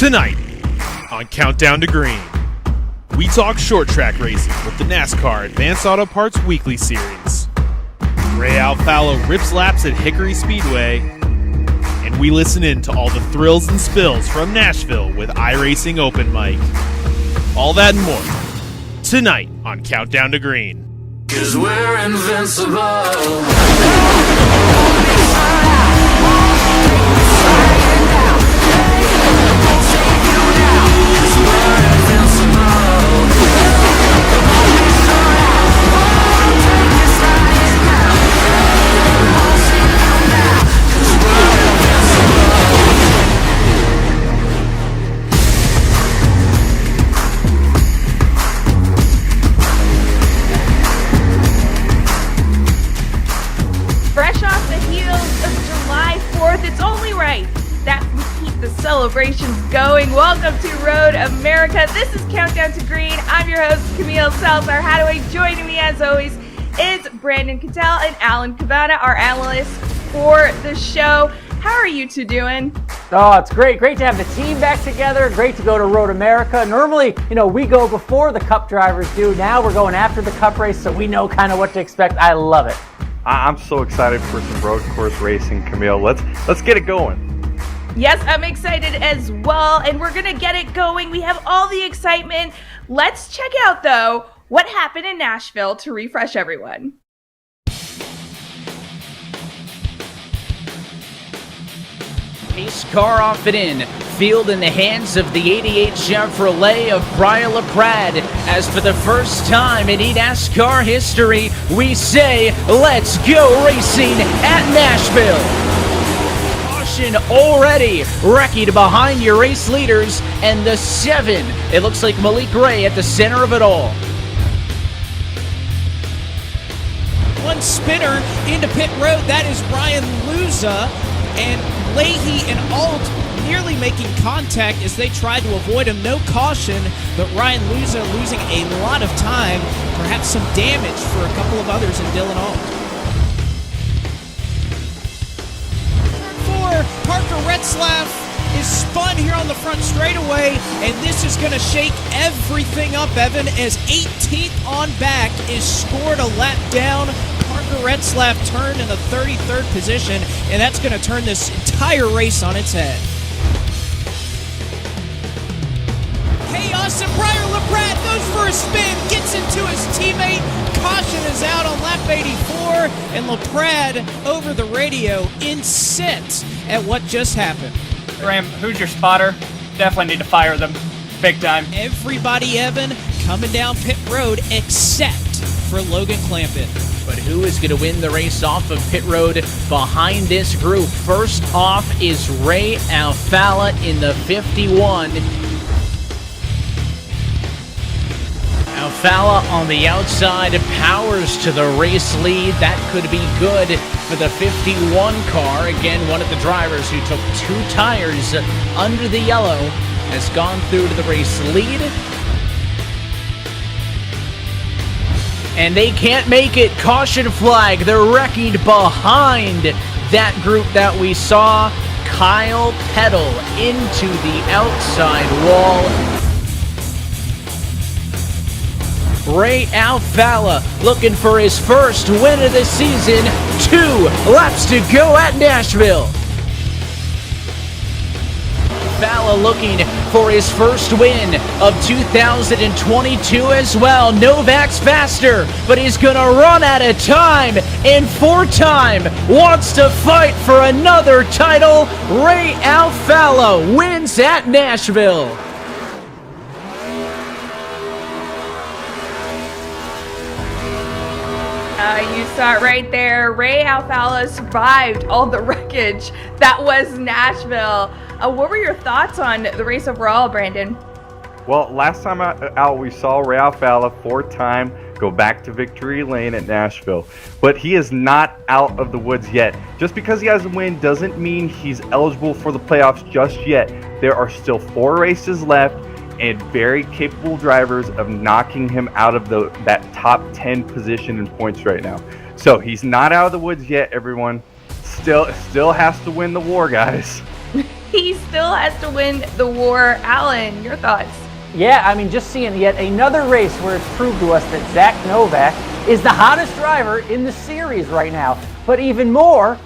Tonight on Countdown to Green, we talk short track racing with the NASCAR Advanced Auto Parts Weekly Series. Ray Alfalo rips laps at Hickory Speedway, and we listen in to all the thrills and spills from Nashville with iRacing Open Mic. All that and more tonight on Countdown to Green. 'Cause we're invincible. Fresh off the heels of July 4th, it's only right that we keep the celebrations going. Welcome to Road America. This is Countdown to Green. I'm your host, Camille Salazar-Hadaway. Joining me, as always, is Brandon Cattell and Alan Cabana, our analysts for the show. How are you two doing? Oh, it's great. Great to have the team back together. Great to go to Road America. Normally, we go before the Cup drivers do. Now we're going after the Cup race, so we know kind of what to expect. I love it. I'm so excited for some road course racing, Camille. Let's get it going. Yes, I'm excited as well, and we're going to get it going. We have all the excitement. Let's check out, though, what happened in Nashville to refresh everyone. Pace car off and in. Field in the hands of the 88 Chevrolet of Brian LaPrade. As for the first time in eNASCAR history, we say, let's go racing at Nashville. Caution already wrecking behind your race leaders, and the 7. It looks like Malik Ray at the center of it all. One spinner into pit road. That is Ryan Luza, and Leahy and Alt nearly making contact as they tried to avoid him. No caution, but Ryan Luza losing a lot of time, perhaps some damage for a couple of others in Dylan Alt. Turn 4, Parker Retzlaff is spun here on the front straightaway, and this is going to shake everything up, Evan, as 18th on back is scored a lap down. Parker Retzlaff turned in the 33rd position, and that's going to turn this entire race on its head. Chaos, and Brian LaPrade goes for a spin, gets into his teammate. Caution is out on lap 84, and LaPrade over the radio incensed at what just happened. Graham, who's your spotter? Definitely need to fire them. Big time. Everybody, Evan, coming down pit road except for Logan Clampett. But who is going to win the race off of pit road behind this group? First off is Ray Alfalo in the 51. Alfalo on the outside powers to the race lead. That could be good for the 51 car. Again, one of the drivers who took 2 tires under the yellow has gone through to the race lead. And they can't make it. Caution flag. They're wrecking behind that group that we saw. Kyle Peddle into the outside wall. Ray Alfalo looking for his first win of the season. 2 laps to go at Nashville. Alfalo looking for his first win of 2022 as well. Novak's faster, but he's going to run out of time. And 4-time wants to fight for another title. Ray Alfalo wins at Nashville. You saw it right there. Ray Alfalo survived all the wreckage that was Nashville. What were your thoughts on the race overall, Brandon? Well, last time out we saw Ray Alfalo 4-time go back to victory lane at Nashville. But he is not out of the woods yet. Just because he has a win doesn't mean he's eligible for the playoffs just yet. There are still 4 races left and very capable drivers of knocking him out of that top 10 position in points right now. So he's not out of the woods yet, everyone. Still has to win the war, guys. he still has to win the war. Alan, your thoughts? Yeah, I mean, just seeing yet another race where it's proved to us that Zach Novak is the hottest driver in the series right now. But even more,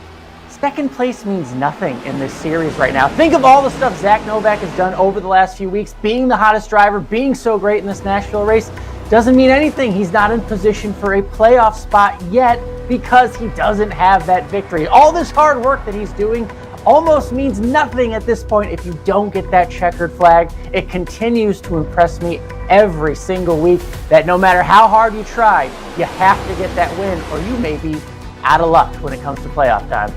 second place means nothing in this series right now. Think of all the stuff Zach Novak has done over the last few weeks, being the hottest driver, being so great in this Nashville race. Doesn't mean anything. He's not in position for a playoff spot yet because he doesn't have that victory. All this hard work that he's doing almost means nothing at this point if you don't get that checkered flag. It continues to impress me every single week that no matter how hard you try, you have to get that win or you may be out of luck when it comes to playoff time.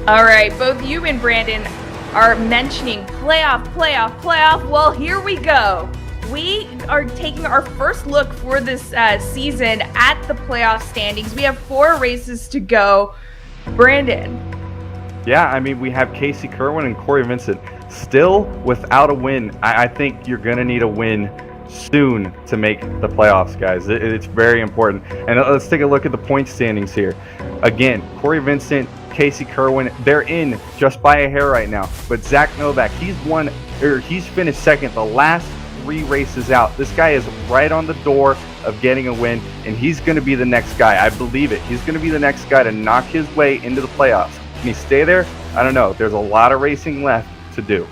All right, both you and Brandon are mentioning playoff. Well, here we go. We are taking our first look for this season at the playoff standings. We have 4 races to go. Brandon. Yeah, I mean, we have Casey Kerwin and Corey Vincent still without a win. I think you're going to need a win soon to make the playoffs, guys. It's very important. And let's take a look at the point standings here. Again, Corey Vincent, Casey Kerwin, they're in just by a hair right now. But Zach Novak, he's finished second the last 3 races out. This guy is right on the door of getting a win, and he's going to be the next guy. I believe it. He's going to be the next guy to knock his way into the playoffs. Can he stay there? I don't know. There's a lot of racing left to do.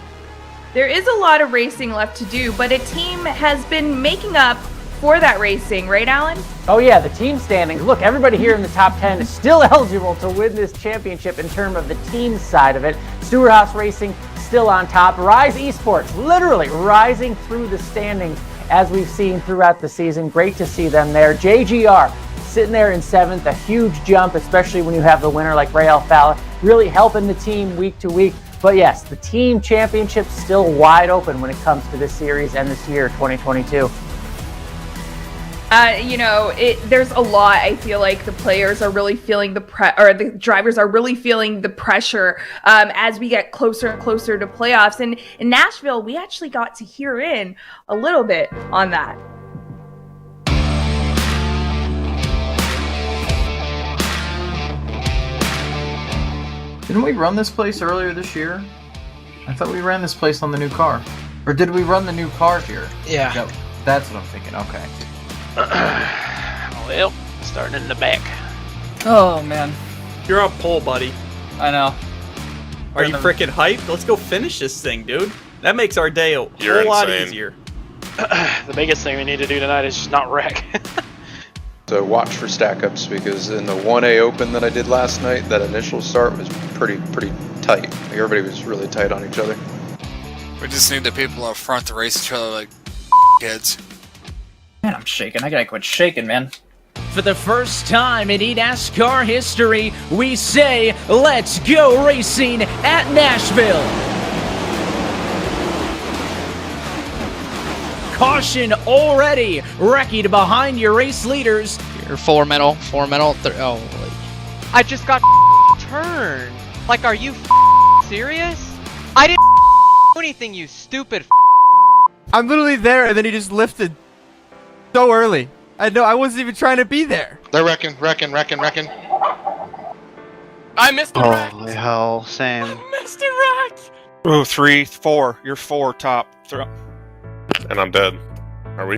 There is a lot of racing left to do, but a team has been making up for that racing, right, Alan? Oh yeah, the team standings. Look, everybody here in the top 10 is still eligible to win this championship in terms of the team side of it. Stewart Haas Racing still on top. Rise Esports literally rising through the standings as we've seen throughout the season. Great to see them there. JGR sitting there in 7th, a huge jump, especially when you have the winner like Ray Alfala, really helping the team week to week. But yes, the team championship's still wide open when it comes to this series and this year, 2022. There's a lot. I feel like the players are really feeling the the drivers are really feeling the pressure as we get closer and closer to playoffs. And in Nashville, we actually got to hear in a little bit on that. Didn't we run this place earlier this year? I thought we ran this place on the new car. Or did we run the new car here? Yeah. No, that's what I'm thinking. Okay. Well, starting in the back. Oh, man. You're on pole, buddy. I know. Are you freaking hyped? Let's go finish this thing, dude. That makes our day a You're whole lot insane. easier. The biggest thing we need to do tonight is just not wreck. So watch for stack ups because in the 1A Open that I did last night, that initial start was pretty tight. Like, everybody was really tight on each other. We just need the people up front to race each other like kids. Man, I'm shaking. I gotta quit shaking, man. For the first time in eNASCAR history, we say, let's go racing at Nashville. Caution already wrecked behind your race leaders. You're 4 metal. I just got turned. Like, are you serious? I didn't do anything, you stupid. I'm literally there, and then he just lifted so early. I wasn't even trying to be there. They're wrecking. I missed the wreck. Holy hell, same. I missed the wreck. Ooh, 3, 4. You're 4 top. And I'm dead. Are we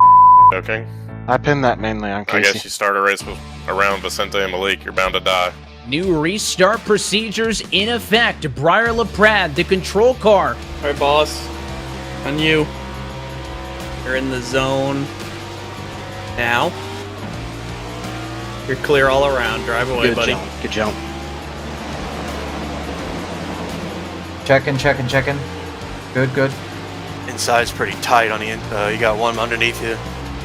joking? I pinned that mainly on Casey. I guess you start a race around Vicente and Malik. You're bound to die. New restart procedures in effect. Briar LaPrade, the control car. All right, boss. On you. You're in the zone. Now. You're clear all around. Drive away, buddy. Good jump. Checking. Good. Inside's pretty tight on the you got one underneath you.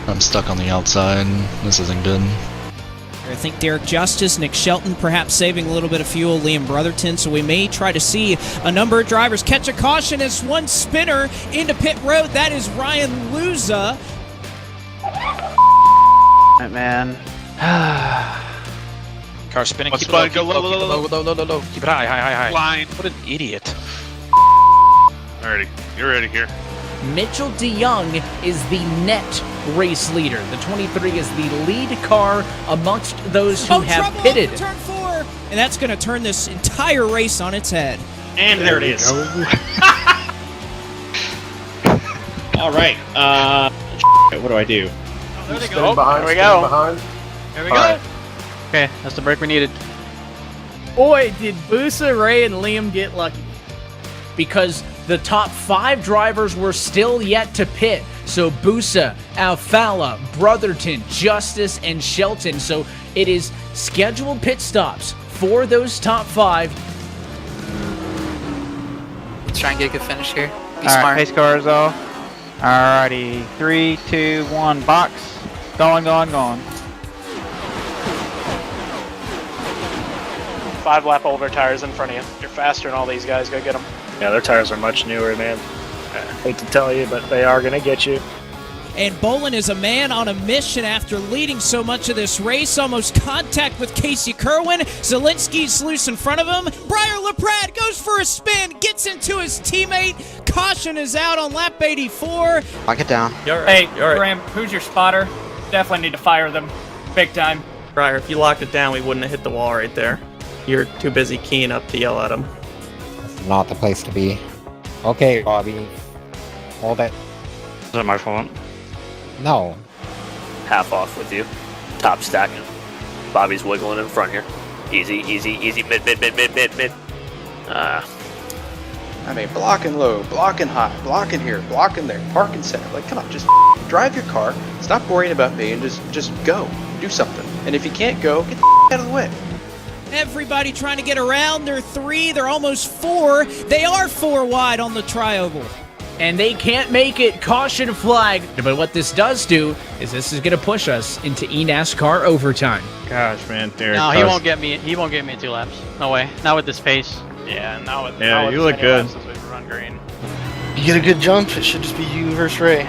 I'm stuck on the outside. This isn't good. I think Derek Justice, Nick Shelton perhaps saving a little bit of fuel, Liam Brotherton, so we may try to see a number of drivers catch a caution as one spinner into pit road. That is Ryan Luza. Man. Car spinning. Let's Keep it low, go low. Keep it high. Line. What an idiot. Alrighty. You're ready here. Mitchell DeYoung is the net race leader. The 23 is the lead car amongst those who have trouble pitted. over turn 4, and that's going to turn this entire race on its head. And there it is. All right. What do I do? There we go. There we go. There we go. Okay, that's the break we needed. Boy, did Busa, Ray, and Liam get lucky. Because the top 5 drivers were still yet to pit. So Busa, Alfala, Brotherton, Justice, and Shelton. So it is scheduled pit stops for those top 5. Let's try and get a good finish here. Be All smart. right, pace cars off. Alrighty, 3, 2, 1, box. Going. 5-lap older tires in front of you. You're faster than all these guys. Go get them. Yeah, their tires are much newer, man. I hate to tell you, but they are going to get you. And Bolin is a man on a mission after leading so much of this race. Almost contact with Casey Kerwin. Zelensky's loose in front of him. Briar LaPrade goes for a spin, gets into his teammate. Caution is out on lap 84. Lock it down. Hey, Graham, who's your spotter? Definitely need to fire them. Big time. Briar, if you locked it down, we wouldn't have hit the wall right there. You're too busy keying up to yell at him. That's not the place to be. Okay, Bobby. Hold it. Is that my fault? No. Half off with you. Top stacking. Bobby's wiggling in front here. Easy. Mid. I mean, blocking low, blocking high, blocking here, blocking there, parking center. Like, come on, just drive your car. Stop worrying about me and just go. Do something. And if you can't go, get the out of the way. Everybody trying to get around. They're 3. They're almost 4. They are 4 wide on the tri-oval. And they can't make it. Caution flag. But what this does do is this is going to push us into eNASCAR overtime. Gosh, man. No, he won't get me. He won't get me 2 laps. No way. Not with this pace. Yeah, now with Yeah, you look good. Run green. You get a good jump, it should just be you versus Ray.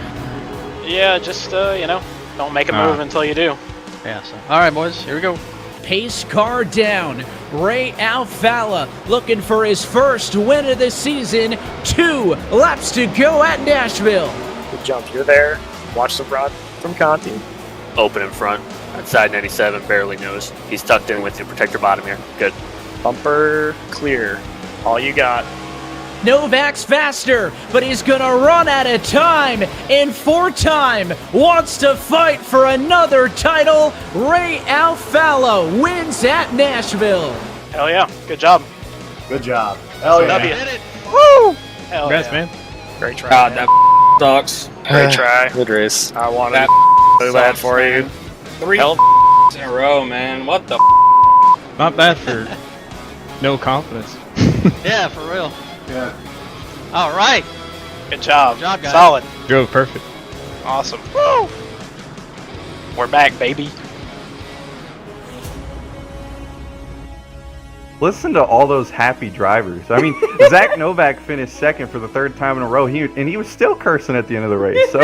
Yeah, just don't make a move until you do. Yeah. So. All right, boys. Here we go. Pace car down. Ray Alfala looking for his first win of the season. 2 laps to go at Nashville. Good jump. You're there. Watch the rod from Conti. Open in front. That side 97 barely knows. He's tucked in with you. Protect your bottom here. Good. Bumper clear. All you got. Novak's faster, but he's gonna run out of time. And 4-time wants to fight for another title. Ray Alfala wins at Nashville. Hell yeah. Good job. Good job. Hell yeah. W. Did it. Woo! Hell Congrats, yeah. man. Great try. God, man. that sucks. Great try. Good race. I wanted That so bad sucks, for man. you. 3 in a row, man. What the Not bad for no confidence. Yeah, for real. Yeah. All right. Good job. Good job, guys. Solid. Drove perfect. Awesome. Woo! We're back, baby. Listen to all those happy drivers. I mean, Zach Novak finished second for the 3rd time in a row, and he was still cursing at the end of the race. So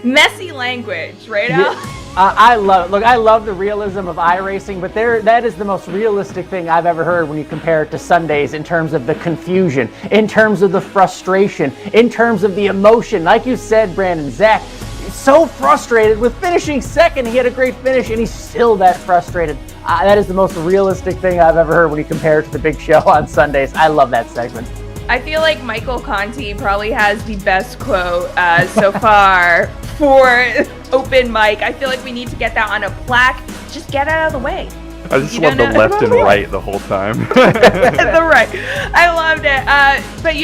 Messy language, right, Al? I love the realism of iRacing, but that is the most realistic thing I've ever heard when you compare it to Sundays in terms of the confusion, in terms of the frustration, in terms of the emotion. Like you said, Brandon, Zach, so frustrated with finishing second. He had a great finish, and he's still that frustrated. That is the most realistic thing I've ever heard when you compare it to the big show on Sundays. I love that segment. I feel like Michael Conti probably has the best quote so far for open mic. I feel like we need to get that on a plaque. Just get it out of the way. I just love the left and right the whole time. The right. I loved it. But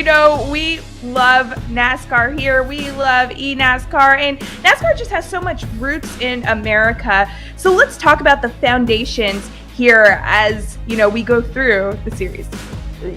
we love NASCAR here. We love eNASCAR. And NASCAR just has so much roots in America. So let's talk about the foundations here as, we go through the series.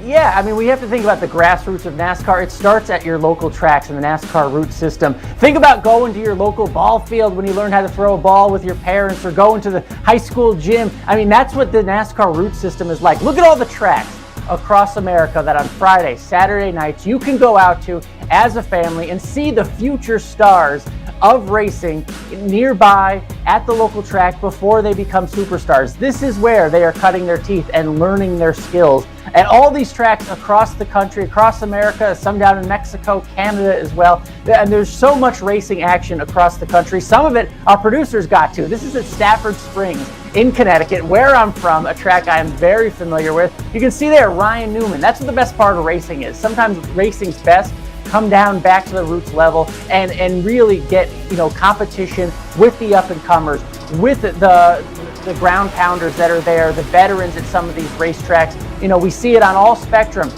Yeah, I mean, we have to think about the grassroots of NASCAR. It starts at your local tracks in the NASCAR route system. Think about going to your local ball field when you learn how to throw a ball with your parents, or going to the high school gym. I mean, that's what the NASCAR route system is like. Look at all the tracks across America that on Friday, Saturday nights, you can go out to as a family and see the future stars of racing nearby at the local track before they become superstars. This is where they are cutting their teeth and learning their skills. And all these tracks across the country, across America, some down in Mexico, Canada as well. And there's so much racing action across the country. Some of it our producers got to. This is at Stafford Springs in Connecticut, where I'm from, a track I am very familiar with. You can see there Ryan Newman. That's what the best part of racing is. Sometimes racing's best come down back to the roots level and really get, competition with the up-and-comers, with the ground pounders that are there, the veterans at some of these racetracks. We see it on all spectrum.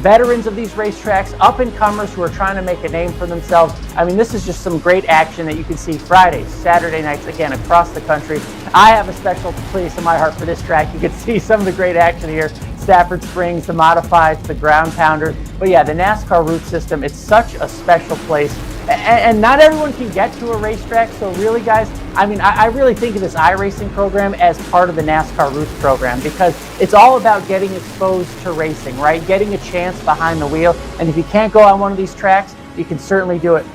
Veterans of these racetracks, up-and-comers who are trying to make a name for themselves. I mean, this is just some great action that you can see Fridays, Saturday nights, again, across the country. I have a special place in my heart for this track. You can see some of the great action here. Stafford Springs, the modifieds, the ground pounders. But yeah, the NASCAR route system, it's such a special place. And not everyone can get to a racetrack. So really, guys, I mean, I really think of this iRacing program as part of the NASCAR Roots program, because it's all about getting exposed to racing, right? Getting a chance behind the wheel. And if you can't go on one of these tracks, you can certainly do it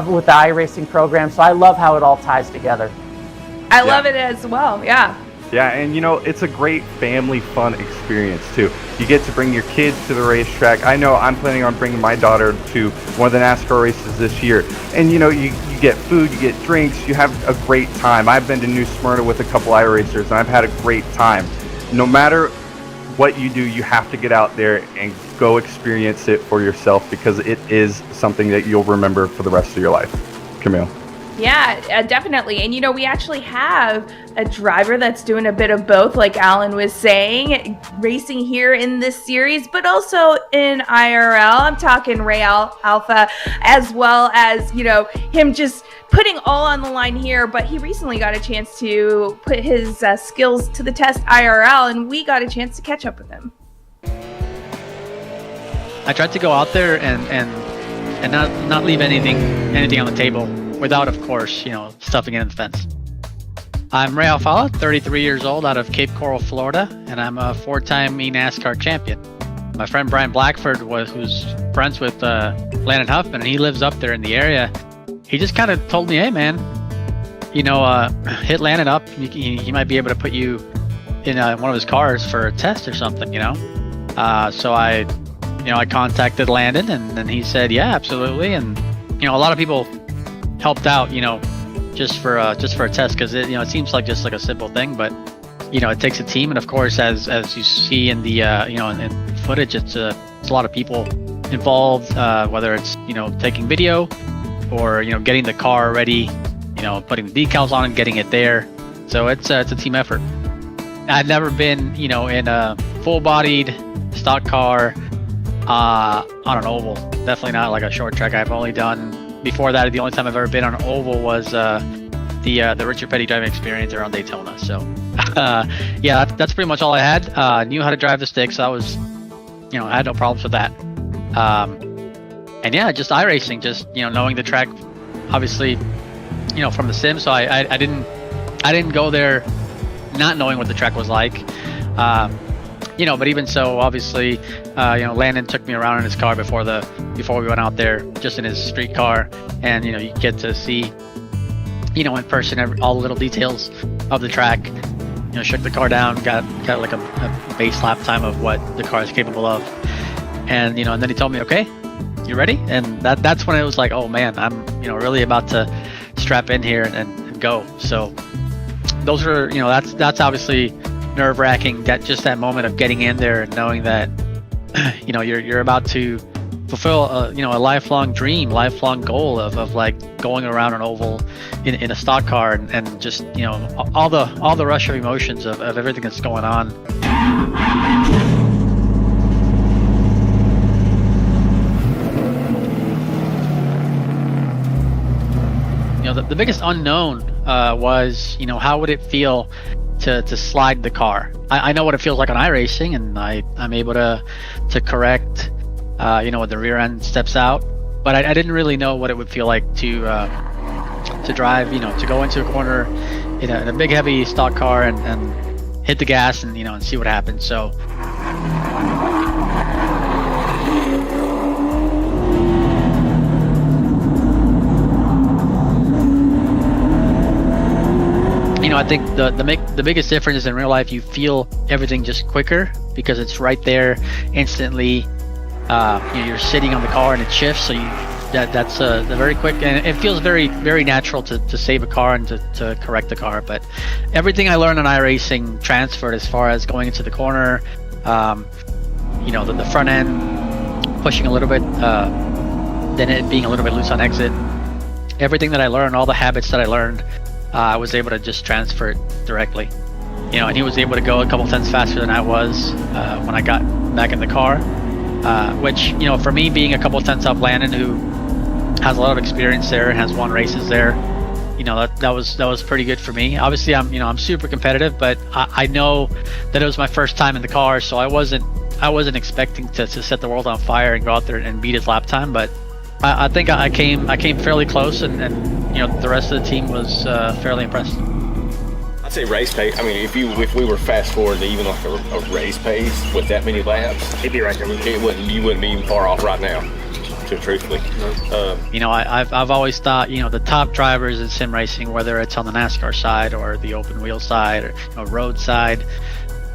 with the iRacing program. So I love how it all ties together. I love it as well, yeah. Yeah, and it's a great family fun experience too. You get to bring your kids to the racetrack. I know I'm planning on bringing my daughter to one of the NASCAR races this year. And you get food, you get drinks, you have a great time. I've been to New Smyrna with a couple iRacers and I've had a great time. No matter what you do, you have to get out there and go experience it for yourself, because it is something that you'll remember for the rest of your life. Camille. Yeah, definitely. And we actually have a driver that's doing a bit of both, like Alan was saying, racing here in this series, but also in IRL. I'm talking Ray Alpha, as well as, him just putting all on the line here. But he recently got a chance to put his skills to the test IRL, and we got a chance to catch up with him. I tried to go out there and not leave anything on the table, without, of course, stuffing it in the fence. I'm Ray Alfala, 33 years old, out of Cape Coral, Florida, and I'm a 4-time eNASCAR champion. My friend Brian Blackford, who's friends with Landon Huffman, and he lives up there in the area, he just kind of told me, hey man, hit Landon up, he might be able to put you in one of his cars for a test or something, So I contacted Landon, and then he said, yeah, absolutely. And, a lot of people helped out, just for a test, because it seems like just like a simple thing, but it takes a team. And of course, as you see in the in footage, it's a lot of people involved, whether it's taking video or getting the car ready, putting the decals on and getting it there. So it's a team effort. I've never been in a full-bodied stock car on an oval. Definitely not like a short track. I've only done, before that, the only time I've ever been on an oval was the Richard Petty driving experience around Daytona. So yeah, that's pretty much all I had. Knew how to drive the stick, so I was, I had no problems with that. And yeah, just iRacing, just knowing the track, obviously, from the sim. So I didn't go there not knowing what the track was like. But even so, obviously, Landon took me around in his car before we went out there, just in his street car, and you get to see, in person, all the little details of the track. Shook the car down, got like a base lap time of what the car is capable of, and and then he told me, okay, you ready? And that's when it was like, oh man, I'm really about to strap in here and go. So those are that's obviously nerve-wracking, that moment of getting in there and knowing that you're about to fulfill a lifelong dream, lifelong goal of like going around an oval in a stock car, and just all the rush of emotions of everything that's going on. The biggest unknown was how would it feel to slide the car. I know what it feels like on iRacing, and I'm able to correct when the rear end steps out, but I didn't really know what it would feel like to drive, to go into a corner in a big heavy stock car and hit the gas and and see what happens. So I think the biggest difference is in real life you feel everything just quicker because it's right there instantly. You're sitting on the car and it shifts, so that's very quick, and it feels very, very natural to save a car and to correct the car. But everything I learned on iRacing transferred as far as going into the corner, the front end pushing a little bit then it being a little bit loose on exit. Everything that I learned, all the habits that I learned, I was able to just transfer it directly. And he was able to go a couple tenths faster than I was when I got back in the car, which, for me, being a couple tenths up Landon, who has a lot of experience there and has won races there, that was pretty good for me. Obviously, I'm super competitive, but I know that it was my first time in the car, so I wasn't expecting to set the world on fire and go out there and beat his lap time. But I think I came fairly close, and the rest of the team was fairly impressed. I'd say race pace. I mean, if we were fast forward to even like a race pace with that many laps, He'd be right there with you. You wouldn't be even far off right now. Truthfully, I've always thought, the top drivers in sim racing, whether it's on the NASCAR side or the open wheel side or road side,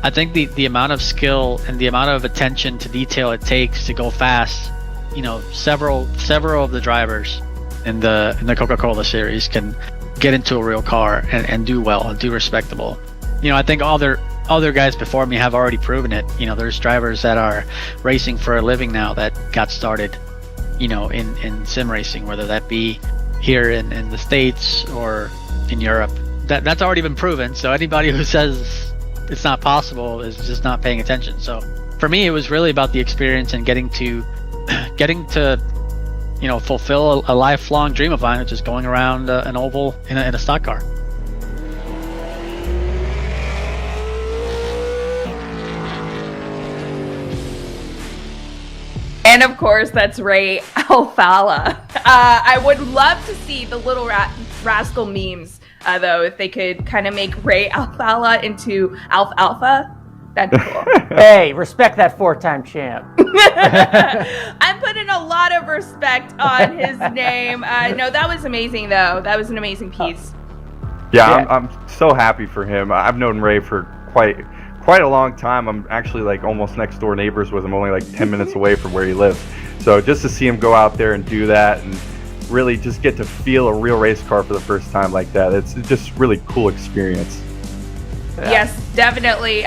I think the amount of skill and the amount of attention to detail it takes to go fast, several of the drivers in the Coca-Cola series can get into a real car and do well and do respectable. I think other guys before me have already proven it. There's drivers that are racing for a living now that got started in sim racing, whether that be here in the States or in Europe. That's already been proven, so anybody who says it's not possible is just not paying attention. So for me, it was really about the experience and getting to fulfill a lifelong dream of mine, which is going around an oval in a stock car. And of course, that's Ray Alfalla. I would love to see the Little Rascal memes, though, if they could kind of make Ray Alfalla into Alfalfa. That'd be cool. Hey, respect that 4-time champ. I'm putting a lot of respect on his name. No, that was amazing, though. That was an amazing piece. Yeah, I'm so happy for him. I've known Ray for quite a long time. I'm actually like almost next door neighbors with him, only like 10 minutes away from where he lives. So just to see him go out there and do that and really just get to feel a real race car for the first time like that, it's just really cool experience. Yeah. Yes, definitely.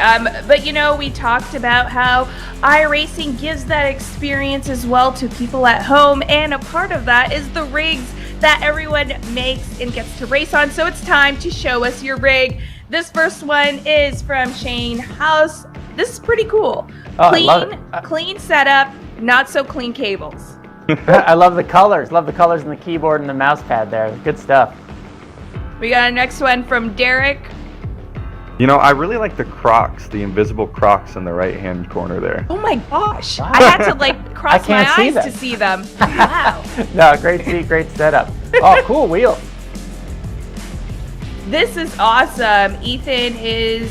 But we talked about how iRacing gives that experience as well to people at home, and a part of that is the rigs that everyone makes and gets to race on. So it's time to show us your rig. This first one is from Shane House. This is pretty cool. Clean setup, not so clean cables. I love the colors. Love the colors in the keyboard and the mouse pad there. Good stuff. We got a next one from Derek. I really like the Crocs, the invisible Crocs in the right-hand corner there. Oh my gosh. Wow. I had to cross my eyes to see them. Wow. No, great seat, great setup. Oh, cool wheels. This is awesome. Ethan is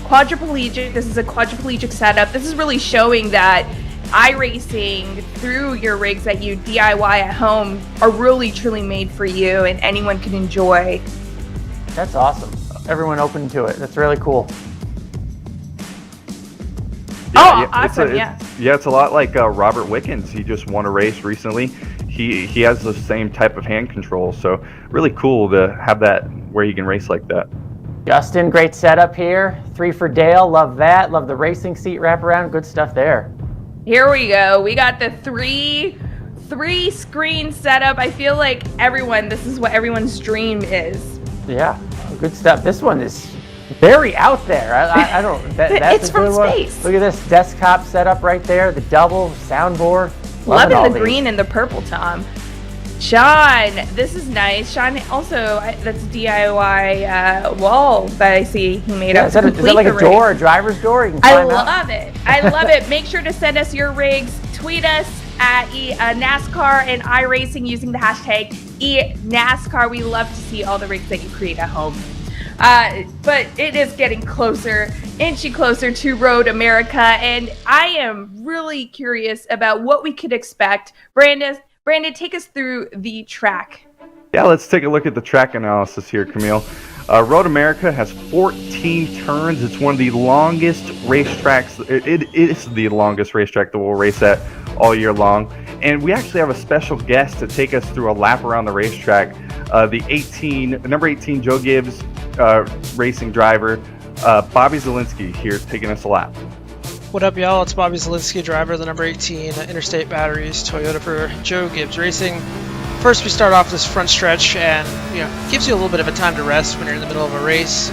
quadriplegic. This is a quadriplegic setup. This is really showing that iRacing through your rigs that you DIY at home are really truly made for you and anyone can enjoy. That's awesome. Everyone open to it. That's really cool. Awesome. It's a lot like Robert Wickens. He just won a race recently. He has the same type of hand control, so really cool to have that where you can race like that. Justin, great setup here. 3 for Dale, love that. Love the racing seat wraparound, good stuff there. Here we go. We got the three screen setup. I feel like this is what everyone's dream is. Yeah, good stuff. This one is very out there. I don't. That's it's from space. Look at this desktop setup right there. The double soundboard. Loving the green and the purple, Tom. Sean, this is nice. Sean also, that's DIY wall that I see he made up. Is that like a door, a driver's door? You can I love it. I love it. Make sure to send us your rigs. Tweet us at NASCAR and iRacing using the hashtag eNASCAR. We love to see all the rigs that you create at home. But it is getting inchy closer to Road America, and I am really curious about what we could expect. Brandon, take us through the track. Yeah, let's take a look at the track analysis here, Camille. Road America has 14 turns. It's one of the longest racetracks. It is the longest racetrack that we'll race at all year long. And we actually have a special guest to take us through a lap around the racetrack. Number 18 Joe Gibbs racing driver, Bobby Zielinski, here taking us a lap. What up, y'all? It's Bobby Zielinski, driver of the number 18 Interstate Batteries Toyota for Joe Gibbs Racing. First, we start off this front stretch, and gives you a little bit of a time to rest when you're in the middle of a race.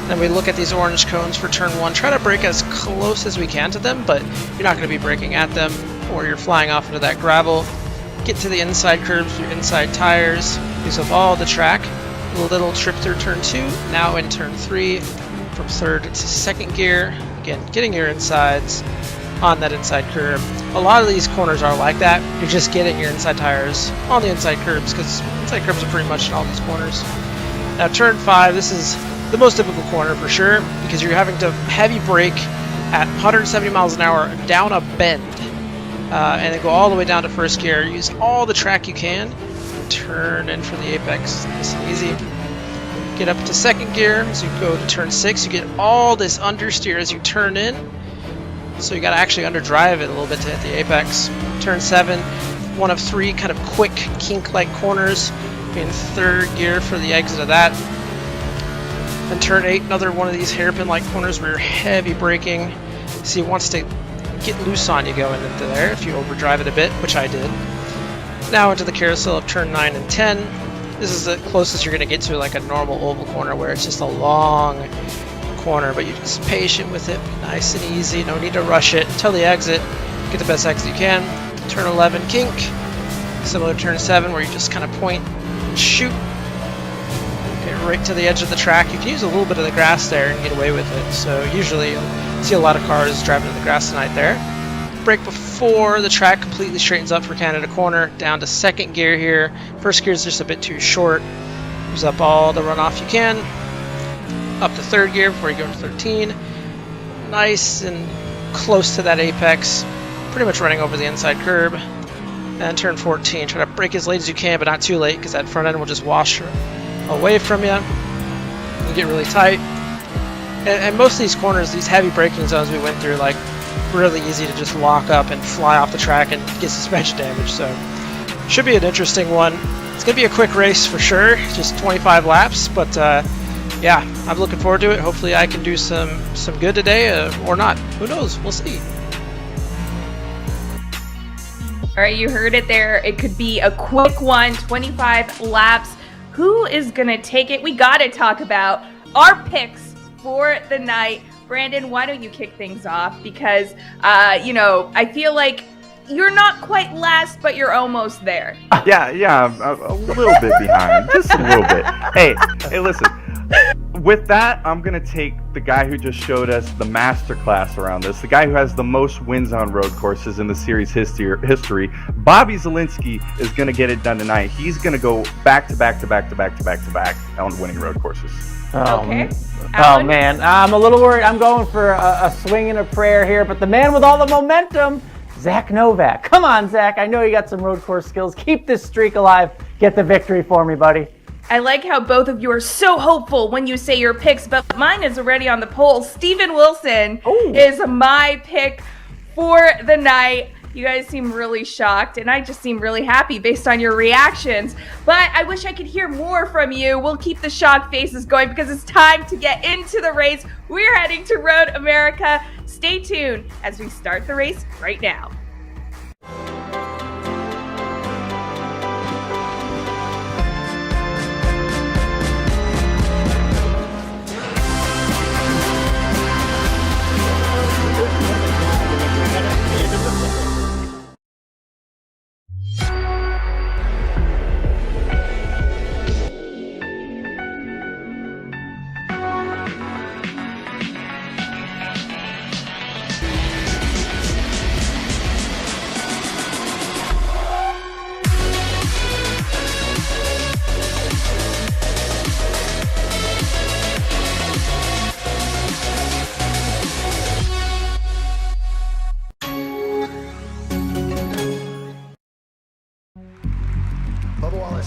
Then we look at these orange cones for turn 1. Try to brake as close as we can to them, but you're not going to be braking at them, or you're flying off into that gravel. Get to the inside curbs, your inside tires. Use up all the track. A little trip through turn 2. Now in turn 3, from third to second gear. Again, getting your insides on that inside curb. A lot of these corners are like that. You're just getting your inside tires on the inside curbs, because inside curbs are pretty much in all these corners. Now turn 5, this is the most difficult corner for sure, because you're having to heavy brake at 170 miles an hour down a bend, and then go all the way down to first gear. Use all the track you can, and turn in for the apex. Nice and easy. Get up to second gear as you go to turn 6. You get all this understeer as you turn in, so you got to actually underdrive it a little bit to hit the apex. Turn 7, one of 3 kind of quick kink-like corners in third gear for the exit of that. Then turn 8, another one of these hairpin-like corners where you're heavy braking. See, it wants to get loose on you going into there if you overdrive it a bit, which I did. Now into the carousel of turn 9 and 10. This is the closest you're going to get to like a normal oval corner, where it's just a long corner, but you're just patient with it, nice and easy, no need to rush it until the exit. Get the best exit you can. Turn 11, kink. Similar to turn 7, where you just kind of point and shoot. Get right to the edge of the track. You can use a little bit of the grass there and get away with it, so usually you'll see a lot of cars driving in the grass tonight there. Brake before the track completely straightens up for Canada Corner. Down to second gear here. First gear is just a bit too short. Use up all the runoff you can. Up to third gear before you go to 13. Nice and close to that apex. Pretty much running over the inside curb. And turn 14. Try to brake as late as you can, but not too late, because that front end will just wash away from you. You get really tight. And most of these corners, these heavy braking zones we went through, like, really easy to just lock up and fly off the track and get suspension damage, so should be an interesting one. It's gonna be a quick race for sure, just 25 laps, but yeah, I'm looking forward to it. Hopefully I can do some good today, or not, who knows, we'll see. All right, you heard it there. It could be a quick one, 25 laps. Who is gonna take it? We gotta talk about our picks for the night. Brandon, why don't you kick things off? Because, I feel like you're not quite last, but you're almost there. Yeah, a little bit behind. Just a little bit. Hey, listen. With that, I'm going to take the guy who just showed us the masterclass around this, the guy who has the most wins on road courses in the series history. Bobby Zielinski is going to get it done tonight. He's going to go back to back on winning road courses. Okay. Oh, man. I'm a little worried. I'm going for a swing and a prayer here, but the man with all the momentum, Zach Novak. Come on, Zach. I know you got some road course skills. Keep this streak alive. Get the victory for me, buddy. I like how both of you are so hopeful when you say your picks, but mine is already on the poll. Steven Wilson is my pick for the night. You guys seem really shocked, and I just seem really happy based on your reactions. But I wish I could hear more from you. We'll keep the shocked faces going because it's time to get into the race. We're heading to Road America. Stay tuned as we start the race right now.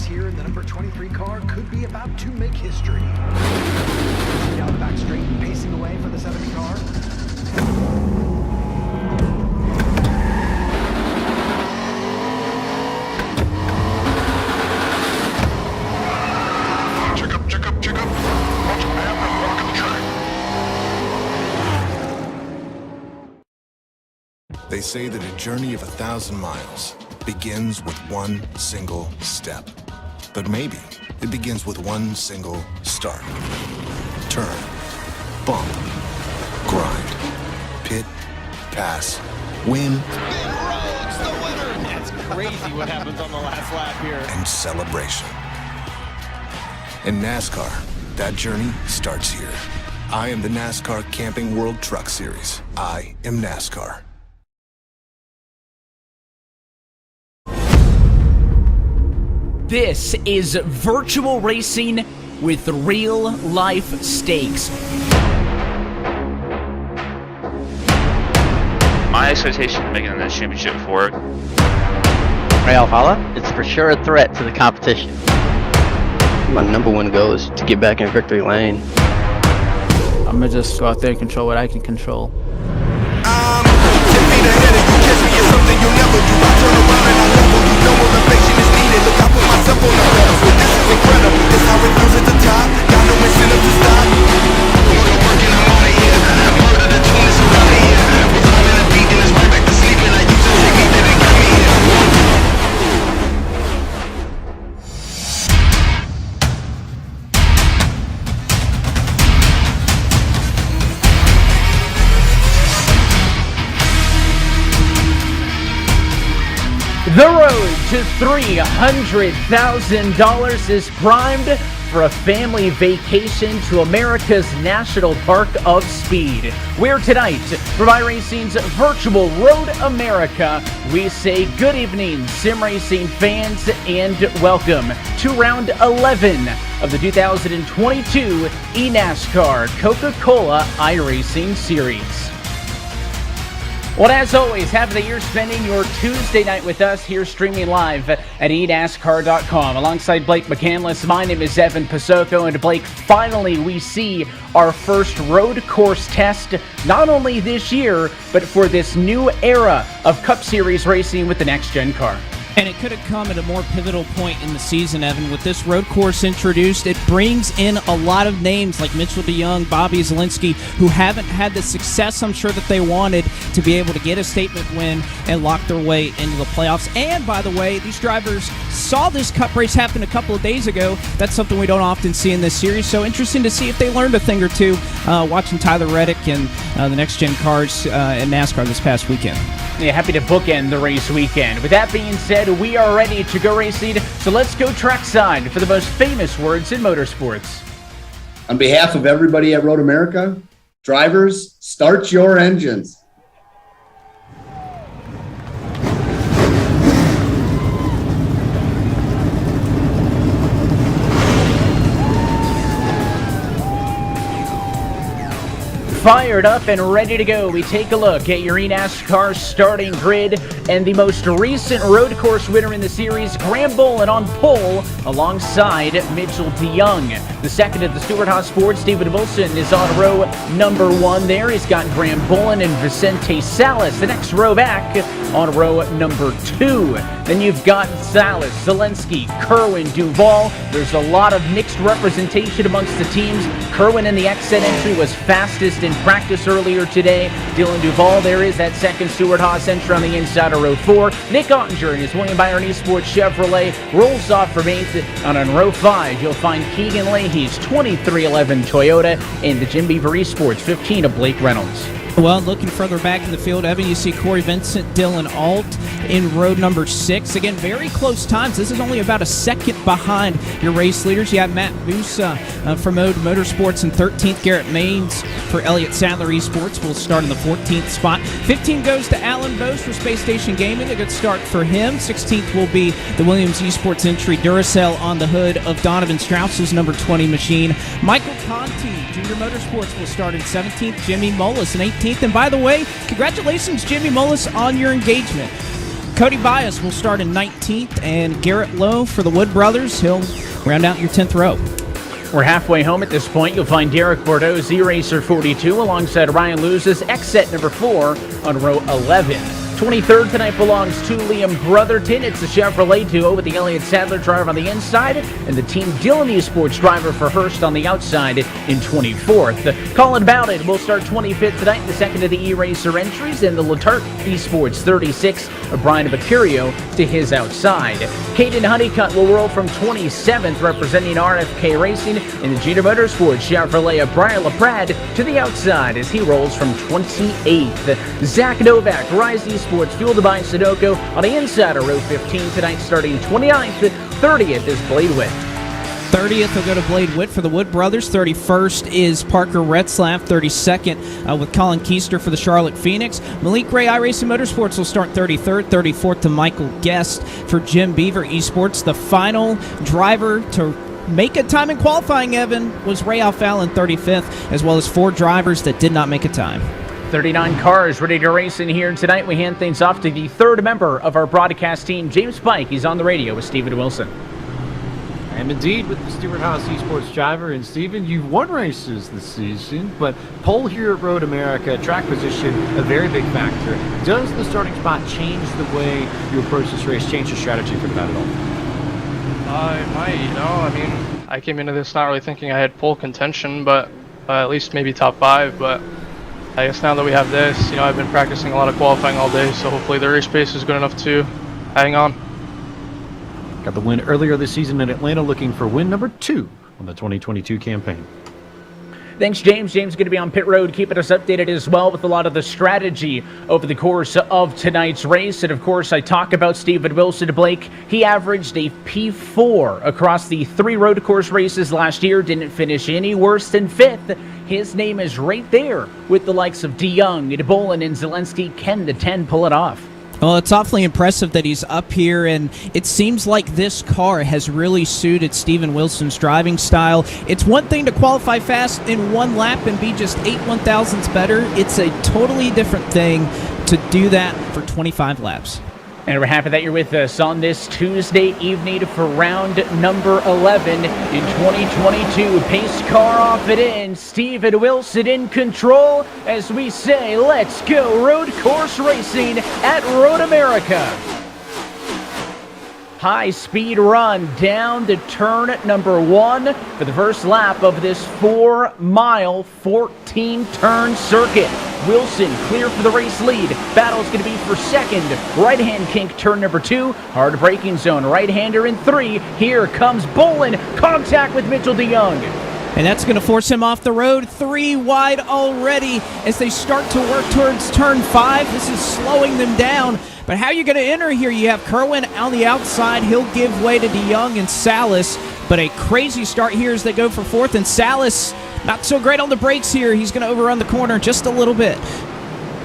Here in the number 23 car could be about to make history. Down the back straight, pacing away for the 70 car. say that a journey of 1,000 miles begins with one single step. But maybe it begins with one single start. Turn, bump, grind, pit, pass, win, That's crazy what happens on the last lap here. and celebration. In NASCAR, that journey starts here. I am the NASCAR Camping World Truck Series. I am NASCAR. This is virtual racing with real life stakes. My expectation of making this championship work. Ray Alfala, it's for sure a threat to the competition. My number one goal is to get back in victory lane. I'm gonna just go out there and control what I can control. The road to $300,000 is primed for a family vacation to America's National Park of Speed. Where tonight, from iRacing's virtual Road America, we say good evening, sim racing fans, and welcome to round 11 of the 2022 eNASCAR Coca-Cola iRacing Series. Well, as always, happy that you're spending your Tuesday night with us here streaming live at eNASCAR.com. Alongside Blake McCandless, my name is Evan Pasoko, and Blake, finally we see our first road course test, not only this year, but for this new era of Cup Series racing with the next-gen car. And it could have come at a more pivotal point in the season, Evan. With this road course introduced, it brings in a lot of names like Mitchell DeYoung, Bobby Zielinski, who haven't had the success I'm sure that they wanted to be able to get a statement win and lock their way into the playoffs. And, by the way, these drivers saw this Cup race happen a couple of days ago. That's something we don't often see in this series. So interesting to see if they learned a thing or two watching Tyler Reddick and the next-gen cars in NASCAR this past weekend. Yeah, happy to bookend the race weekend. With that being said, we are ready to go racing, so let's go trackside for the most famous words in motorsports. On behalf of everybody at Road America, drivers, start your engines. Fired up and ready to go, we take a look at your eNASCAR starting grid, and the most recent road course winner in the series, Graham Bolin on pole alongside Mitchell DeYoung. The second of the Stewart-Haas Ford, Stephen Wilson, is on row number 1 there. He's got Graham Bolin and Vicente Salas. The next row back on row number 2. Then you've got Salas, Zielinski, Kerwin, Duvall. There's a lot of mixed representation amongst the teams. Kerwin in the exit entry was fastest in practice earlier today. Dylan Duvall, there is that second Stewart-Haas entry on the inside of row 4. Nick Ottinger in his William Byron Esports Chevrolet rolls off from 8th. And on row 5, you'll find Keegan Leahy's 2311 Toyota and the Jim Beaver Esports 15 of Blake Reynolds. Well, looking further back in the field, Evan, you see Corey Vincent, Dylan Alt in road number 6. Again, very close times. This is only about a second behind your race leaders. You have Matt Busa from Ode Motorsports in 13th. Garrett Maines for Elliott Sadler Esports will start in the 14th spot. 15 goes to Alan Bose for Space Station Gaming. A good start for him. 16th will be the Williams Esports entry Duracell on the hood of Donovan Strauss's number 20 machine. Michael Conti, Junior Motorsports, will start in 17th. Jimmy Mullis in 18th. And by the way, congratulations, Jimmy Mullis, on your engagement. Cody Bias will start in 19th, and Garrett Lowe for the Wood Brothers. He'll round out your 10th row. We're halfway home at this point. You'll find Derek Bordeaux, Z-Racer 42, alongside Ryan Luz's X-Set number 4 on row 11. 23rd tonight belongs to Liam Brotherton. It's the Chevrolet duo with the Elliott Sadler driver on the inside and the Team Dillon Esports driver for Hurst on the outside in 24th. Colin Bowden will start 25th tonight, the second of the E-Racer entries, and the Letarte Esports 36 of Brian Bacurio to his outside. Caden Honeycutt will roll from 27th, representing RFK Racing in the Junior Motorsports Chevrolet of Brian LaPrade to the outside as he rolls from 28th. Zach Novak, Rise Esports, fueled by Sudoku on the inside of row 15 tonight, starting 29th. 30th is Blade Witt. 30th will go to Blade Witt for the Wood Brothers. 31st is Parker Retzlaff. 32nd with Colin Keister for the Charlotte Phoenix. Malik Ray, iRacing Motorsports will start 33rd. 34th to Michael Guest for Jim Beaver Esports. The final driver to make a time in qualifying, Evan, was Ray Alfallah in 35th, as well as 4 drivers that did not make a time. 39 cars ready to race in here tonight. We hand things off to the third member of our broadcast team, James Pike. He's on the radio with Stephen Wilson. I am indeed with the Stewart Haas Esports driver. And Stephen, you've won races this season, but pole here at Road America, track position, a very big factor. Does the starting spot change the way you approach this race, change your strategy for that at all? It might, I came into this not really thinking I had pole contention, but at least maybe top 5, but I guess now that we have this, I've been practicing a lot of qualifying all day, so hopefully the race pace is good enough to hang on. Got the win earlier this season in Atlanta, looking for win number 2 on the 2022 campaign. Thanks, James. James going to be on pit road, keeping us updated as well with a lot of the strategy over the course of tonight's race. And, of course, I talk about Stephen Wilson Blake. He averaged a P4 across the 3 road course races last year. Didn't finish any worse than 5th. His name is right there with the likes of DeYoung, DeBolin, and Zelensky. Can the 10 pull it off? Well, it's awfully impressive that he's up here, and it seems like this car has really suited Stephen Wilson's driving style. It's one thing to qualify fast in 1 lap and be just 8 1/1000ths better. It's a totally different thing to do that for 25 laps. And we're happy that you're with us on this Tuesday evening for round number 11 in 2022. Pace car off it in. Stephen Wilson in control as we say, let's go road course racing at Road America. High-speed run down to turn number 1 for the first lap of this 4-mile, 14-turn circuit. Wilson clear for the race lead. Battle's going to be for second. Right-hand kink turn number 2. Hard braking zone. Right-hander in 3. Here comes Bolin. Contact with Mitchell DeYoung. And that's going to force him off the road. 3 wide already as they start to work towards turn 5. This is slowing them down. But how are you going to enter here? You have Kerwin on the outside. He'll give way to DeYoung and Salas. But a crazy start here as they go for 4th. And Salas, not so great on the brakes here. He's going to overrun the corner just a little bit.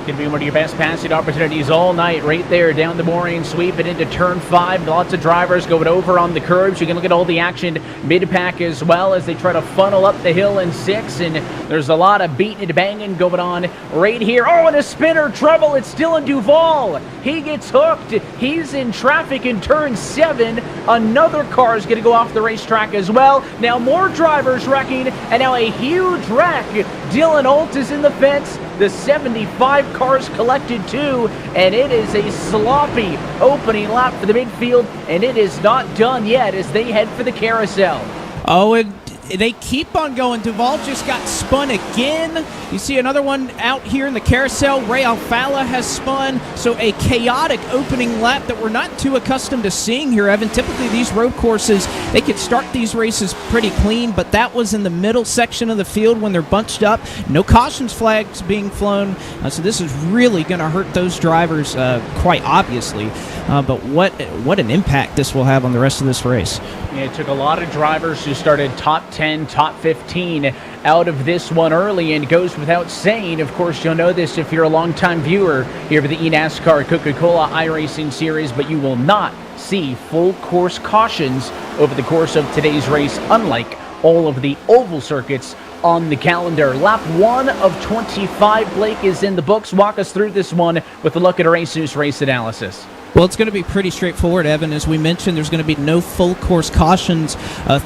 Going to be one of your best passing opportunities all night right there down the Moraine sweep and into turn 5. Lots of drivers going over on the curbs. You can look at all the action mid-pack as well as they try to funnel up the hill in 6. And there's a lot of beating and banging going on right here. Oh, and a spinner trouble. It's Dylan Duvall. He gets hooked. He's in traffic in turn 7. Another car is going to go off the racetrack as well. Now more drivers wrecking and now a huge wreck. Dylan Holt is in the fence. The 75 cars collected too, and it is a sloppy opening lap for the midfield, and it is not done yet as they head for the carousel. Oh, and they keep on going. Duvall just got spun again. You see another one out here in the carousel. Ray Alfallah has spun. So a chaotic opening lap that we're not too accustomed to seeing here, Evan. Typically these road courses, they could start these races pretty clean, but that was in the middle section of the field when they're bunched up. No cautions flags being flown. So this is really going to hurt those drivers quite obviously. But what an impact this will have on the rest of this race. Yeah, it took a lot of drivers who started top 10, top 15 out of this one early, and goes without saying, of course, you'll know this if you're a longtime viewer here for the eNASCAR Coca-Cola iRacing Series, but you will not see full course cautions over the course of today's race, unlike all of the oval circuits on the calendar. Lap 1 of 25, Blake, is in the books. Walk us through this one with a look at our Race News race analysis. Well, it's going to be pretty straightforward, Evan. As we mentioned, there's going to be no full course cautions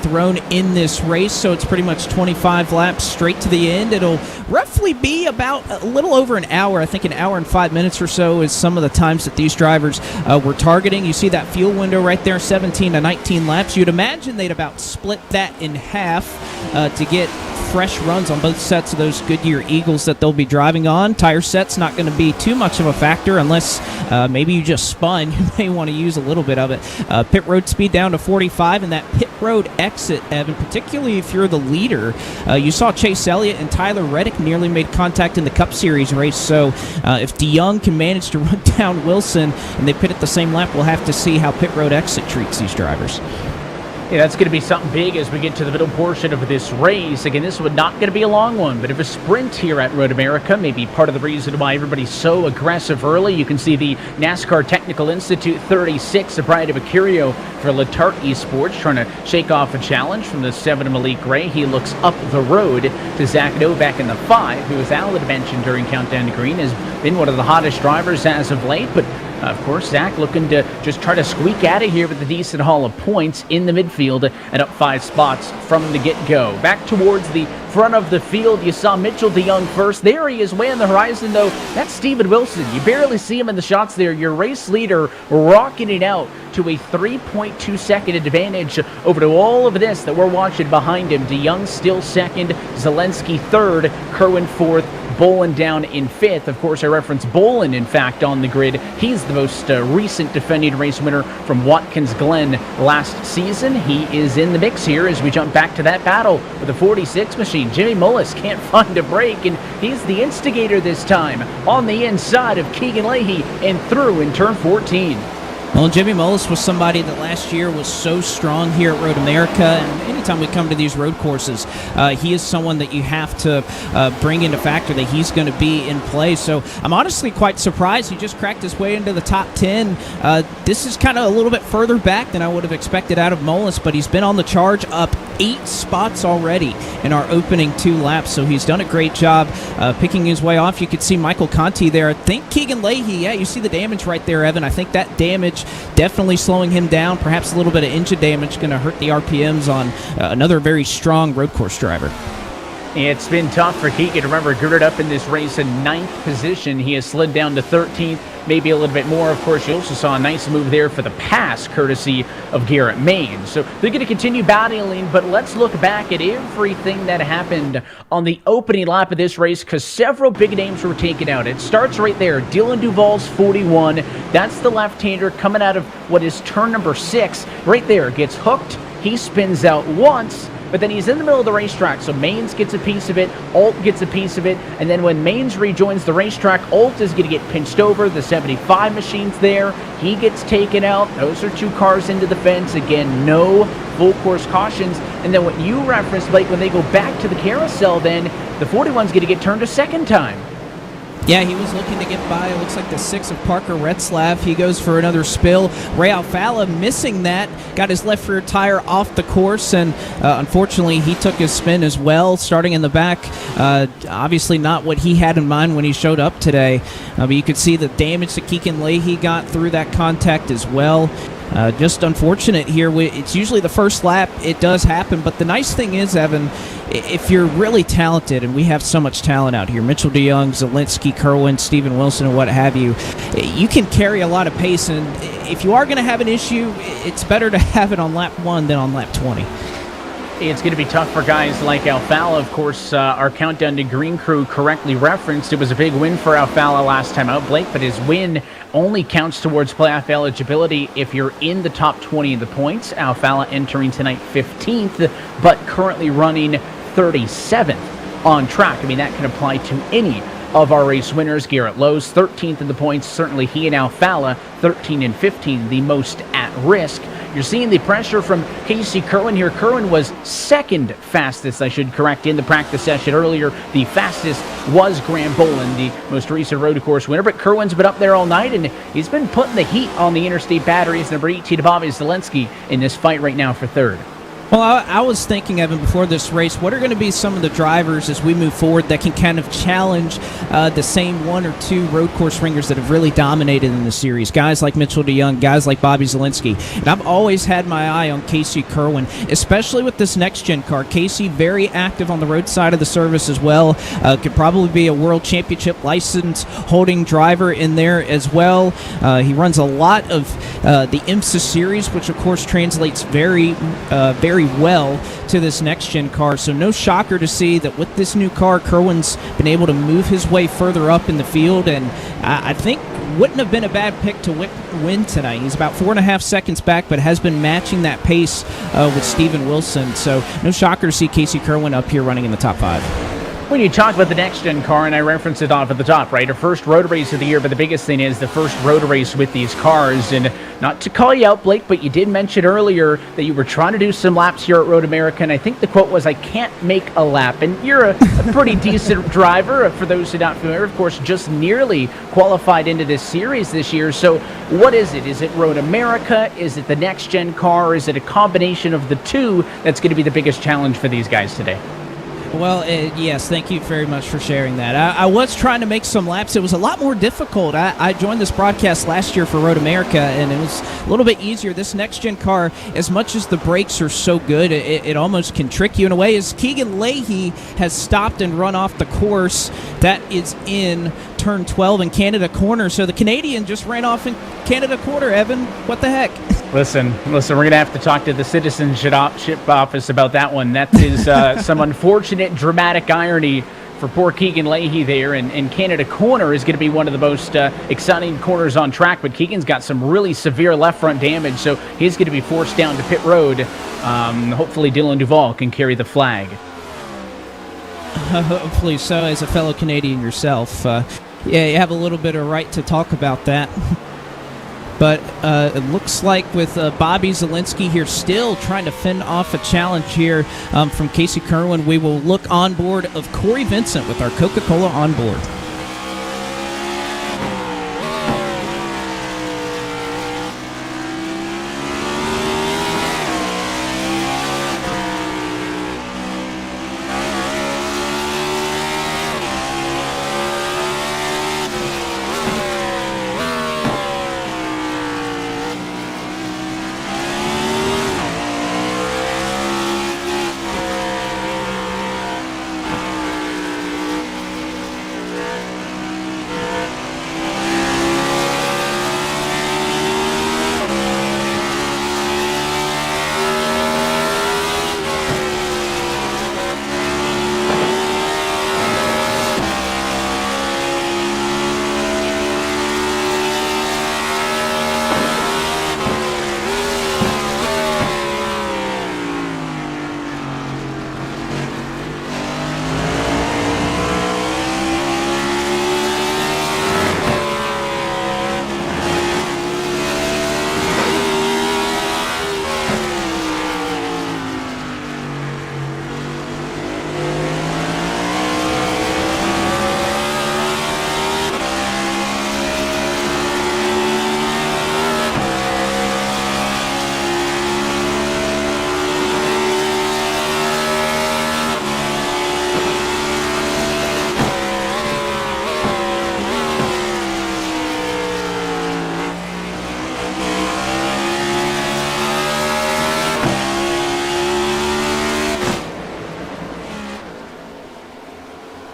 thrown in this race, so it's pretty much 25 laps straight to the end. It'll roughly be about a little over an hour. I think an hour and 5 minutes or so is some of the times that these drivers were targeting. You see that fuel window right there, 17 to 19 laps. You'd imagine they'd about split that in half to get fresh runs on both sets of those Goodyear Eagles that they'll be driving on. Tire set's not going to be too much of a factor unless maybe you just spun. You may want to use a little bit of it. Pit road speed down to 45, and that pit road exit, Evan, particularly if you're the leader. You saw Chase Elliott and Tyler Reddick nearly made contact in the Cup Series race, so if DeYoung can manage to run down Wilson and they pit at the same lap, we'll have to see how pit road exit treats these drivers. Yeah, that's going to be something big as we get to the middle portion of this race. Again, this was not going to be a long one, but if a sprint here at Road America, maybe part of the reason why everybody's so aggressive early. You can see the NASCAR Technical Institute 36, Brian Vacurio for Letarte Esports, trying to shake off a challenge from the 7 of Malik Gray. He looks up the road to Zach Novak in the 5, who, as Al had mentioned during Countdown to Green, has been one of the hottest drivers as of late, but of course, Zach looking to just try to squeak out of here with a decent haul of points in the midfield and up 5 spots from the get-go. Back towards the front of the field, you saw Mitchell DeYoung first. There he is way on the horizon, though. That's Steven Wilson. You barely see him in the shots there. Your race leader rocking it out to a 3.2 second advantage over to all of this that we're watching behind him. DeYoung still second, Zelensky third, Kerwin fourth, Bolin down in 5th. Of course, I reference Bolin, in fact, on the grid. He's the most recent defending race winner from Watkins Glen last season. He is in the mix here as we jump back to that battle with the 46 machine. Jimmy Mullis can't find a break, and he's the instigator this time on the inside of Keegan Leahy and through in turn 14. Well, Jimmy Mullis was somebody that last year was so strong here at Road America, and anytime we come to these road courses, he is someone that you have to bring into factor that he's going to be in play. So I'm honestly quite surprised he just cracked his way into the top 10. This is kind of a little bit further back than I would have expected out of Mullis, but he's been on the charge, up 8 spots already in our opening 2 laps, so he's done a great job picking his way off. You could see Michael Conti there. I think Keegan Leahy, yeah, you see the damage right there, Evan. I think that damage definitely slowing him down. Perhaps a little bit of engine damage going to hurt the RPMs on another very strong road course driver. It's been tough for Keegan. Remember, girded up in this race in 9th position. He has slid down to 13th, maybe a little bit more. Of course, you also saw a nice move there for the pass, courtesy of Garrett Main. So they're going to continue battling, but let's look back at everything that happened on the opening lap of this race, because several big names were taken out. It starts right there. Dylan Duval's 41. That's the left-hander coming out of what is turn number 6. Right there, gets hooked. He spins out once, but then he's in the middle of the racetrack, so Maines gets a piece of it, Alt gets a piece of it, and then when Maines rejoins the racetrack, Alt is going to get pinched over. The 75 machine's there. He gets taken out. Those are 2 cars into the fence. Again, no full course cautions. And then what you referenced, Blake, when they go back to the carousel, then the 41's going to get turned a second time. Yeah, he was looking to get by. It looks like the 6 of Parker Retzlaff. He goes for another spill. Ray Alfala missing that. Got his left rear tire off the course, and unfortunately, he took his spin as well, starting in the back. Obviously not what he had in mind when he showed up today. But you could see the damage that Keegan Leahy got through that contact as well. Just unfortunate here. It's usually the first lap. It does happen. But the nice thing is, Evan, if you're really talented, and we have so much talent out here, Mitchell DeYoung, Zelensky, Kerwin, Steven Wilson, and what have you, you can carry a lot of pace. And if you are going to have an issue, it's better to have it on lap 1 than on lap 20. It's going to be tough for guys like Alfala. Of course, our Countdown to Green crew correctly referenced it was a big win for Alfala last time out, Blake, but his win only counts towards playoff eligibility if you're in the top 20 in the points. Alfala entering tonight 15th, but currently running 37th on track. I mean, that can apply to any of our race winners. Garrett Lowe's 13th in the points. Certainly he and Alfala 13 and 15, the most at risk. You're seeing the pressure from Casey Kerwin here. Kerwin was second fastest, I should correct, in the practice session earlier. The fastest was Graham Bolin, the most recent road course winner. But Kerwin's been up there all night, and he's been putting the heat on the interstate batteries. Number 18, Bobby Zelensky, in this fight right now for third. Well, I was thinking, Evan, before this race, what are going to be some of the drivers as we move forward that can kind of challenge the same one or two road course ringers that have really dominated in the series? Guys like Mitchell DeYoung, guys like Bobby Zielinski. And I've always had my eye on Casey Kerwin, especially with this next-gen car. Casey, very active on the road side of the service as well. Could probably be a world championship license-holding driver in there as well. He runs a lot of the IMSA series, which, of course, translates very well to this next-gen car. So no shocker to see that with this new car, Kerwin's been able to move his way further up in the field, and I think wouldn't have been a bad pick to win tonight. He's about 4.5 seconds back, but has been matching that pace with Steven Wilson. So no shocker to see Casey Kerwin up here running in the top 5. When you talk about the next-gen car, and I referenced it off at the top, right? Our first road race of the year, but the biggest thing is the first road race with these cars. And not to call you out, Blake, but you did mention earlier that you were trying to do some laps here at Road America, and I think the quote was, "I can't make a lap." And you're a pretty decent driver, for those who are not familiar. Of course, just nearly qualified into this series this year. So what is it? Is it Road America? Is it the next-gen car? Or is it a combination of the two that's going to be the biggest challenge for these guys today? Well, yes, thank you very much for sharing that. I was trying to make some laps. It was a lot more difficult. I joined this broadcast last year for Road America, and it was a little bit easier. This next-gen car, as much as the brakes are so good, it almost can trick you in a way, as Keegan Leahy has stopped and run off the course. That is in turn 12 in Canada Corner. So the Canadian just ran off in Canada Corner, Evan. What the heck? Listen, we're going to have to talk to the citizenship office about that one. That is some unfortunate dramatic irony for poor Keegan Leahy there. And Canada Corner is going to be one of the most exciting corners on track, but Keegan's got some really severe left front damage, so he's going to be forced down to pit road. Hopefully Dylan Duval can carry the flag. Hopefully so, as a fellow Canadian yourself. Yeah, you have a little bit of right to talk about that. But it looks like with Bobby Zielinski here still trying to fend off a challenge here from Casey Kerwin, we will look on board of Corey Vincent with our Coca-Cola on board.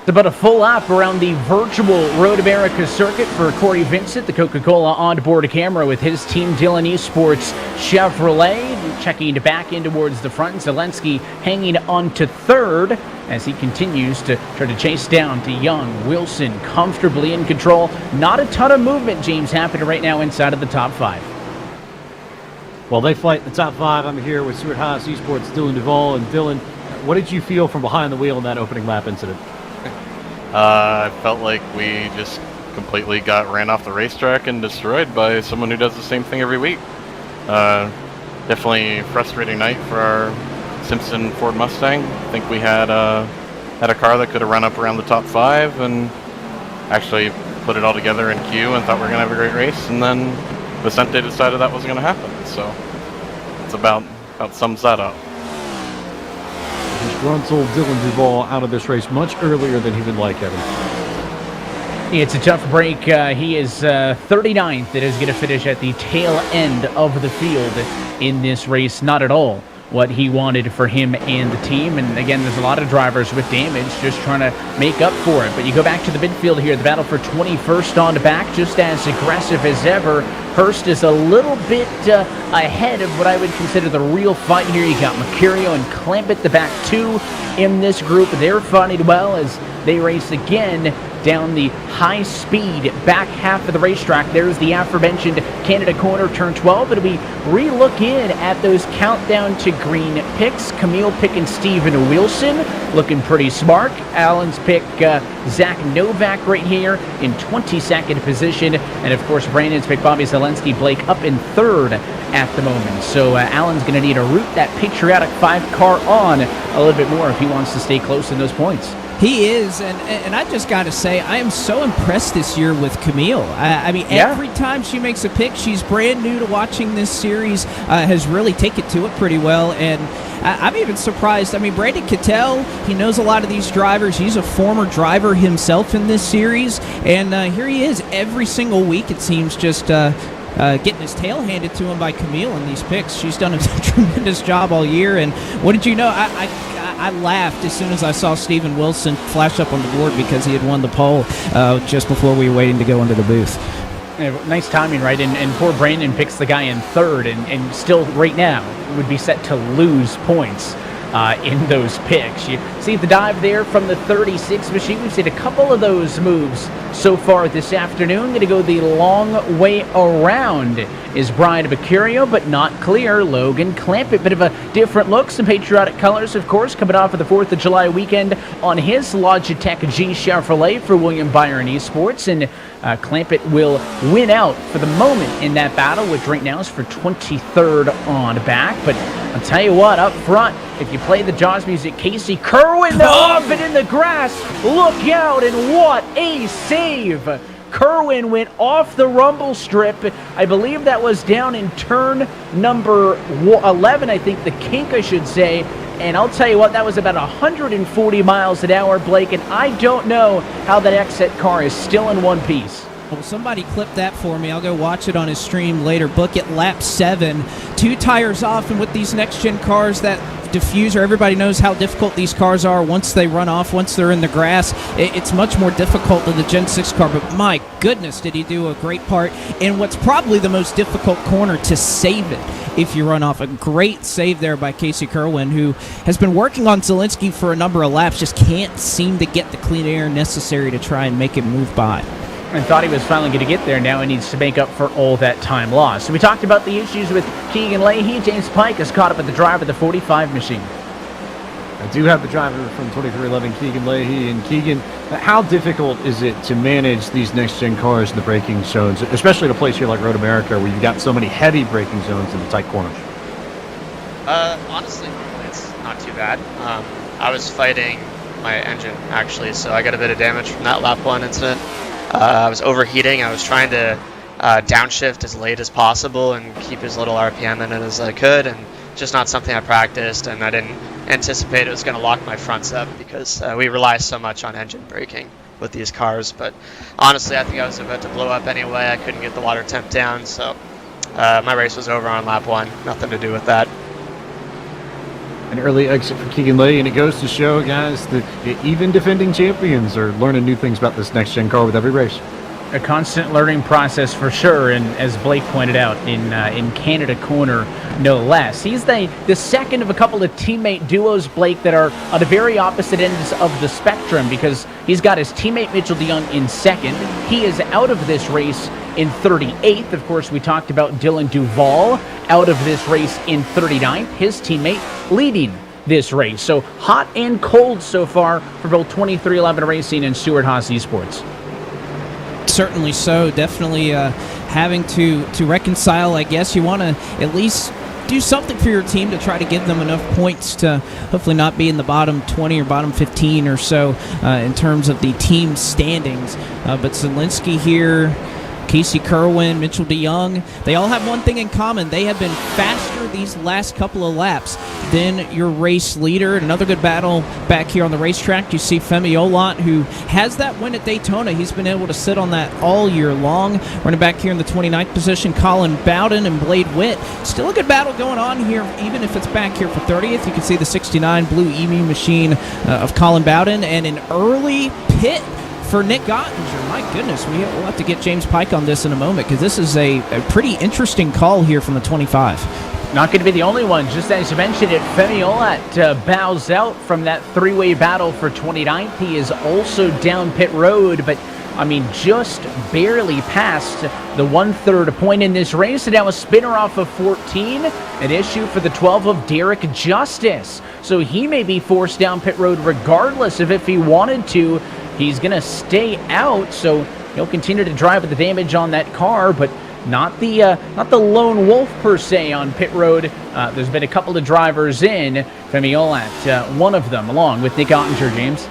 It's about a full lap around the virtual Road America circuit for Corey Vincent, the Coca-Cola onboard camera with his team Dillon Esports Chevrolet, checking back in towards the front. Zielinski hanging on to third as he continues to try to chase down DeYoung. Wilson comfortably in control. Not a ton of movement, James, happening right now inside of the top 5. Well, they fight the top 5. I'm here with Stewart Haas Esports, Dylan Duval. And Dylan, what did you feel from behind the wheel in that opening lap incident? I felt like we just completely got ran off the racetrack and destroyed by someone who does the same thing every week. Definitely a frustrating night for our Simpson Ford Mustang. I think we had a car that could have run up around the top 5 and actually put it all together in queue and thought we were going to have a great race, and then Vicente decided that wasn't going to happen. So it's about sums that up. disgruntled Dylan Duvall out of this race much earlier than he would like, Evan. It's a tough break. He is 39th. It is going to finish at the tail end of the field in this race. Not at all what he wanted for him and the team. And again, there's a lot of drivers with damage just trying to make up for it. But you go back to the midfield here, the battle for 21st on the back, just as aggressive as ever. Hurst is a little bit ahead of what I would consider the real fight here. You got Mercurio and Clampett, the back two in this group. They're fighting well as they race again down the high-speed back half of the racetrack. There's the aforementioned Canada corner, turn 12. It'll be re-look in at those countdown to green picks. Camille picking Steven Wilson, looking pretty smart. Allen's pick Zach Novak right here in 22nd position. And, of course, Brandon's pick Bobby Zelensky, Blake up in third at the moment. So Allen's going to need to root that patriotic 5-car on a little bit more if he wants to stay close in those points. He is, and I just got to say, I am so impressed this year with Camille. I mean, every time she makes a pick, she's brand new to watching this series, has really taken to it pretty well, and I'm even surprised. I mean, Brandon Cattell, he knows a lot of these drivers. He's a former driver himself in this series, and here he is every single week, it seems, just getting his tail handed to him by Camille in these picks. She's done a tremendous job all year, and what did you know? I laughed as soon as I saw Steven Wilson flash up on the board because he had won the pole just before we were waiting to go into the booth. Yeah, nice timing, right? And poor Brandon picks the guy in third, and still right now would be set to lose points in those picks. You see the dive there from the 36 machine. We've seen a couple of those moves so far this afternoon. Going to go the long way around is Brian Mercurio, but not clear. Logan Clampett, bit of a different look. Some patriotic colors, of course, coming off of the 4th of July weekend on his Logitech G Chevrolet for William Byron Esports. And Clampett will win out for the moment in that battle, which right now is for 23rd on back. But I'll tell you what, up front, if you play the Jaws music, Casey Kerwin, they're off it in the grass. Look out, and what a save! Kerwin went off the rumble strip. I believe that was down in turn number 11, I think, the kink, I should say. And I'll tell you what, that was about 140 miles an hour, Blake, and I don't know how that exit car is still in one piece. Well, somebody clip that for me. I'll go watch it on his stream later. Book it lap 7. 2 tires off, and with these next-gen cars, that diffuser, everybody knows how difficult these cars are once they run off, once they're in the grass. It's much more difficult than the Gen 6 car, but my goodness, did he do a great part in what's probably the most difficult corner to save it if you run off. A great save there by Casey Kerwin, who has been working on Zelensky for a number of laps, just can't seem to get the clean air necessary to try and make him move by. And thought he was finally going to get there. Now he needs to make up for all that time lost. So we talked about the issues with Keegan Leahy. James Pike is caught up at the drive of the 45 machine. I do have the driver from 2311, Keegan Leahy. And Keegan, how difficult is it to manage these next-gen cars in the braking zones, especially in a place here like Road America where you've got so many heavy braking zones in the tight corners? Honestly, it's not too bad. I was fighting my engine, actually, so I got a bit of damage from that lap 1 incident. I was overheating. I was trying to downshift as late as possible and keep as little RPM in it as I could, and just not something I practiced, and I didn't anticipate it was going to lock my fronts up because we rely so much on engine braking with these cars. But honestly, I think I was about to blow up anyway. I couldn't get the water temp down, so my race was over on lap 1. Nothing to do with that. An early exit for Keegan Leahy, and it goes to show, guys, that even defending champions are learning new things about this next-gen car with every race. A constant learning process for sure, and as Blake pointed out, in Canada corner, no less. He's the second of a couple of teammate duos, Blake, that are on the very opposite ends of the spectrum, because he's got his teammate Mitchell DeYoung in second. He is out of this race in 38th. Of course, we talked about Dylan Duvall out of this race in 39th. His teammate leading this race. So hot and cold so far for both 2311 Racing and Stewart Haas Esports. Certainly so. Definitely having to reconcile, I guess. You want to at least do something for your team to try to give them enough points to hopefully not be in the bottom 20 or bottom 15 or so in terms of the team standings. But Zelensky here Casey Kerwin, Mitchell DeYoung, they all have one thing in common. They have been faster these last couple of laps than your race leader. Another good battle back here on the racetrack. You see Femi Olot, who has that win at Daytona. He's been able to sit on that all year long. Running back here in the 29th position, Colin Bowden and Blade Witt. Still a good battle going on here, even if it's back here for 30th. You can see the 69 Blue Emu machine of Colin Bowden, and an early pit for Nick Ottinger. My goodness, we'll have to get James Pike on this in a moment, because this is a pretty interesting call here from the 25. Not going to be the only one. Just as you mentioned it, Femi Olat bows out from that three-way battle for 29th. He is also down pit road, but I mean, just barely past the 1/3 point in this race. And now a spinner off of 14, an issue for the 12 of Derek Justice. So he may be forced down pit road regardless of if he wanted to. He's going to stay out, so he'll continue to drive with the damage on that car, but not the lone wolf per se on pit road. There's been a couple of drivers in. Femi Olat, one of them, along with Nick Ottinger, James.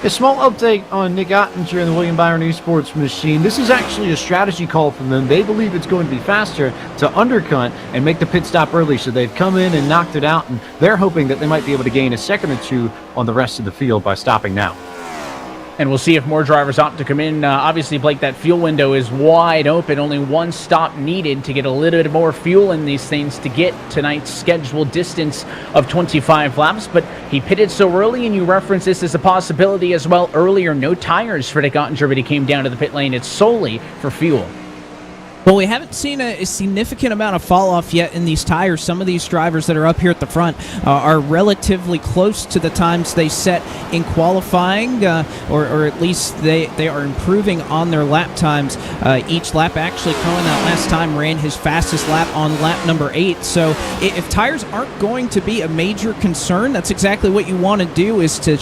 A small update on Nick Ottinger and the William Byron Esports machine. This is actually a strategy call from them. They believe it's going to be faster to undercut and make the pit stop early, so they've come in and knocked it out, and they're hoping that they might be able to gain a second or two on the rest of the field by stopping now. And we'll see if more drivers opt to come in. Obviously, Blake, that fuel window is wide open. Only one stop needed to get a little bit more fuel in these things to get tonight's scheduled distance of 25 laps. But he pitted so early, and you referenced this as a possibility as well earlier. No tires for Nick Ottinger, but he came down to the pit lane. It's solely for fuel. Well, we haven't seen a significant amount of fall-off yet in these tires. Some of these drivers that are up here at the front are relatively close to the times they set in qualifying, or at least they are improving on their lap times. Each lap, actually, Cohen that last time ran his fastest lap on lap number 8. So if tires aren't going to be a major concern, that's exactly what you want to do, is to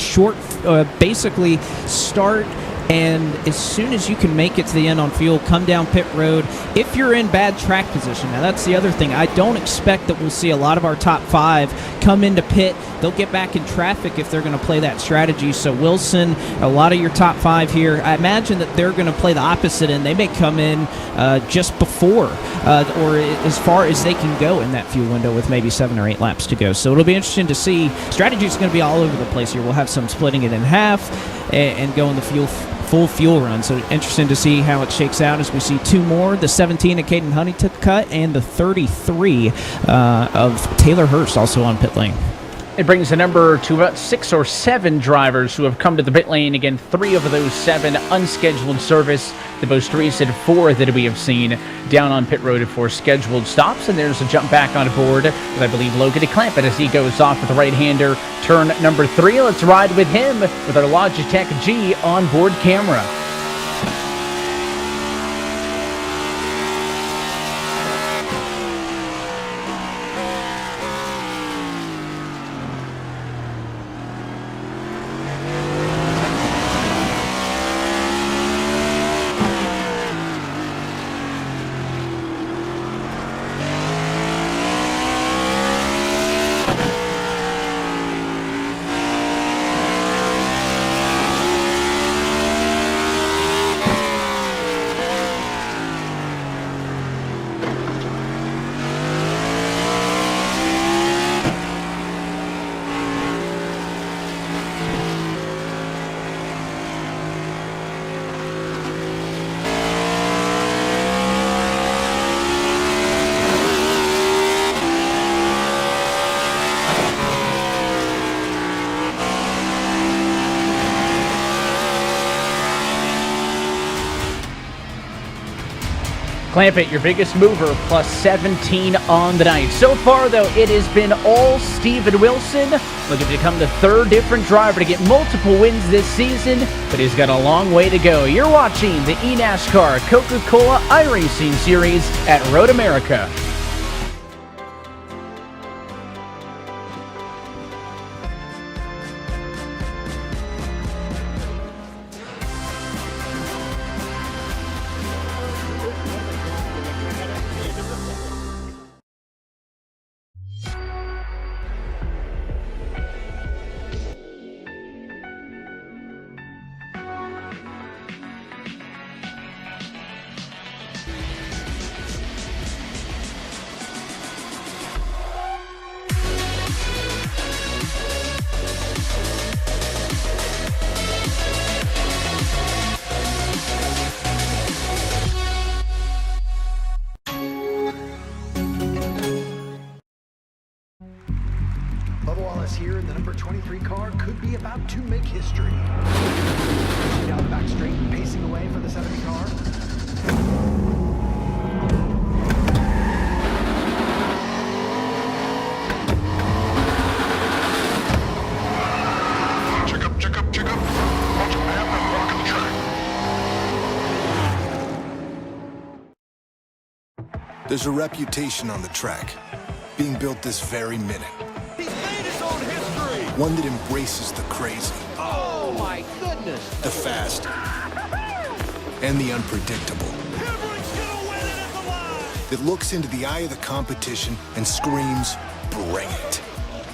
basically start, and as soon as you can make it to the end on fuel, come down pit road if you're in bad track position. Now, that's the other thing. I don't expect that we'll see a lot of our top 5 come into pit. They'll get back in traffic if they're going to play that strategy. So Wilson, a lot of your top 5 here, I imagine that they're going to play the opposite, and they may come in just before or as far as they can go in that fuel window with maybe 7 or 8 laps to go. So it'll be interesting to see. Strategy is going to be all over the place here. We'll have some splitting it in half and going the full fuel run. So interesting to see how it shakes out as we see 2 more. The 17 of Caden Honeycutt and the 33 of Taylor Hurst also on pit lane. It brings the number to about 6 or 7 drivers who have come to the pit lane. Again, 3 of those 7 unscheduled service. The most recent 4 that we have seen down on pit road for scheduled stops. And there's a jump back on board with, I believe, Logan DeClampett as he goes off with the right-hander. Turn number 3. Let's ride with him with our Logitech G onboard camera. Clampett, your biggest mover, plus 17 on the night. So far, though, it has been all Steven Wilson, looking to become the 3rd different driver to get multiple wins this season, but he's got a long way to go. You're watching the eNASCAR Coca-Cola iRacing Series at Road America. Wallace here in the number 23 car could be about to make history. Down the back straight, pacing away for the 70 car. There's a reputation on the track, being built this very minute. He's made his own history. One that embraces the crazy, Oh my goodness. the fast, and the unpredictable. Everyone's gonna win it at the line. That looks into the eye of the competition and screams, bring it.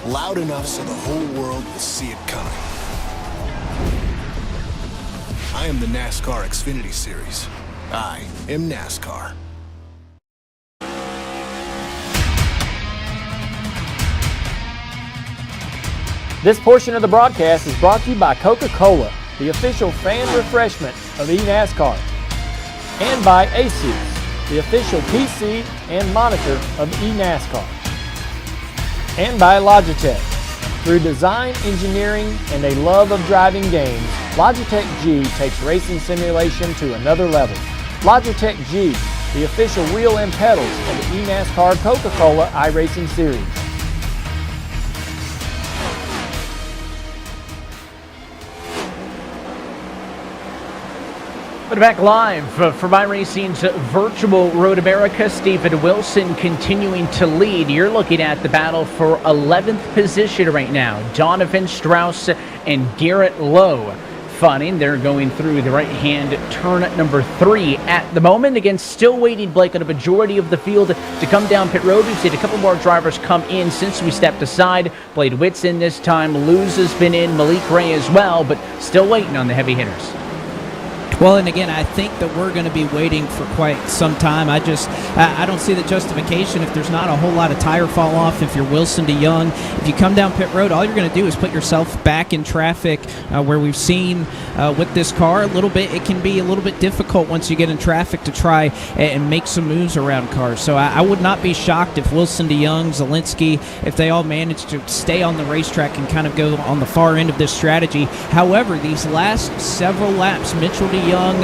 Loud enough so the whole world will see it coming. I am the NASCAR Xfinity Series. I am NASCAR. This portion of the broadcast is brought to you by Coca-Cola, the official fan refreshment of eNASCAR, and by ASUS, the official PC and monitor of eNASCAR, and by Logitech. Through design, engineering, and a love of driving games, Logitech G takes racing simulation to another level. Logitech G, the official wheel and pedals of the eNASCAR Coca-Cola iRacing Series. But back live from iRacing's virtual Road America, Stephen Wilson continuing to lead. You're looking at the battle for 11th position right now. Donovan Strauss and Garrett Lowe fighting. They're going through the right-hand turn at number 3 at the moment. Again, still waiting, Blake, on a majority of the field to come down pit road. We've seen a couple more drivers come in since we stepped aside. Blade Witt's in this time. Luz has been in. Malik Ray as well, but still waiting on the heavy hitters. Well, and again, I think that we're going to be waiting for quite some time. I don't see the justification if there's not a whole lot of tire fall off. If you're Wilson to Young, if you come down pit road, all you're going to do is put yourself back in traffic. Where we've seen with this car a little bit, it can be a little bit difficult once you get in traffic to try and make some moves around cars. So I would not be shocked if Wilson to Young, Zielinski, if they all manage to stay on the racetrack and kind of go on the far end of this strategy. However, these last several laps, Mitchell to Young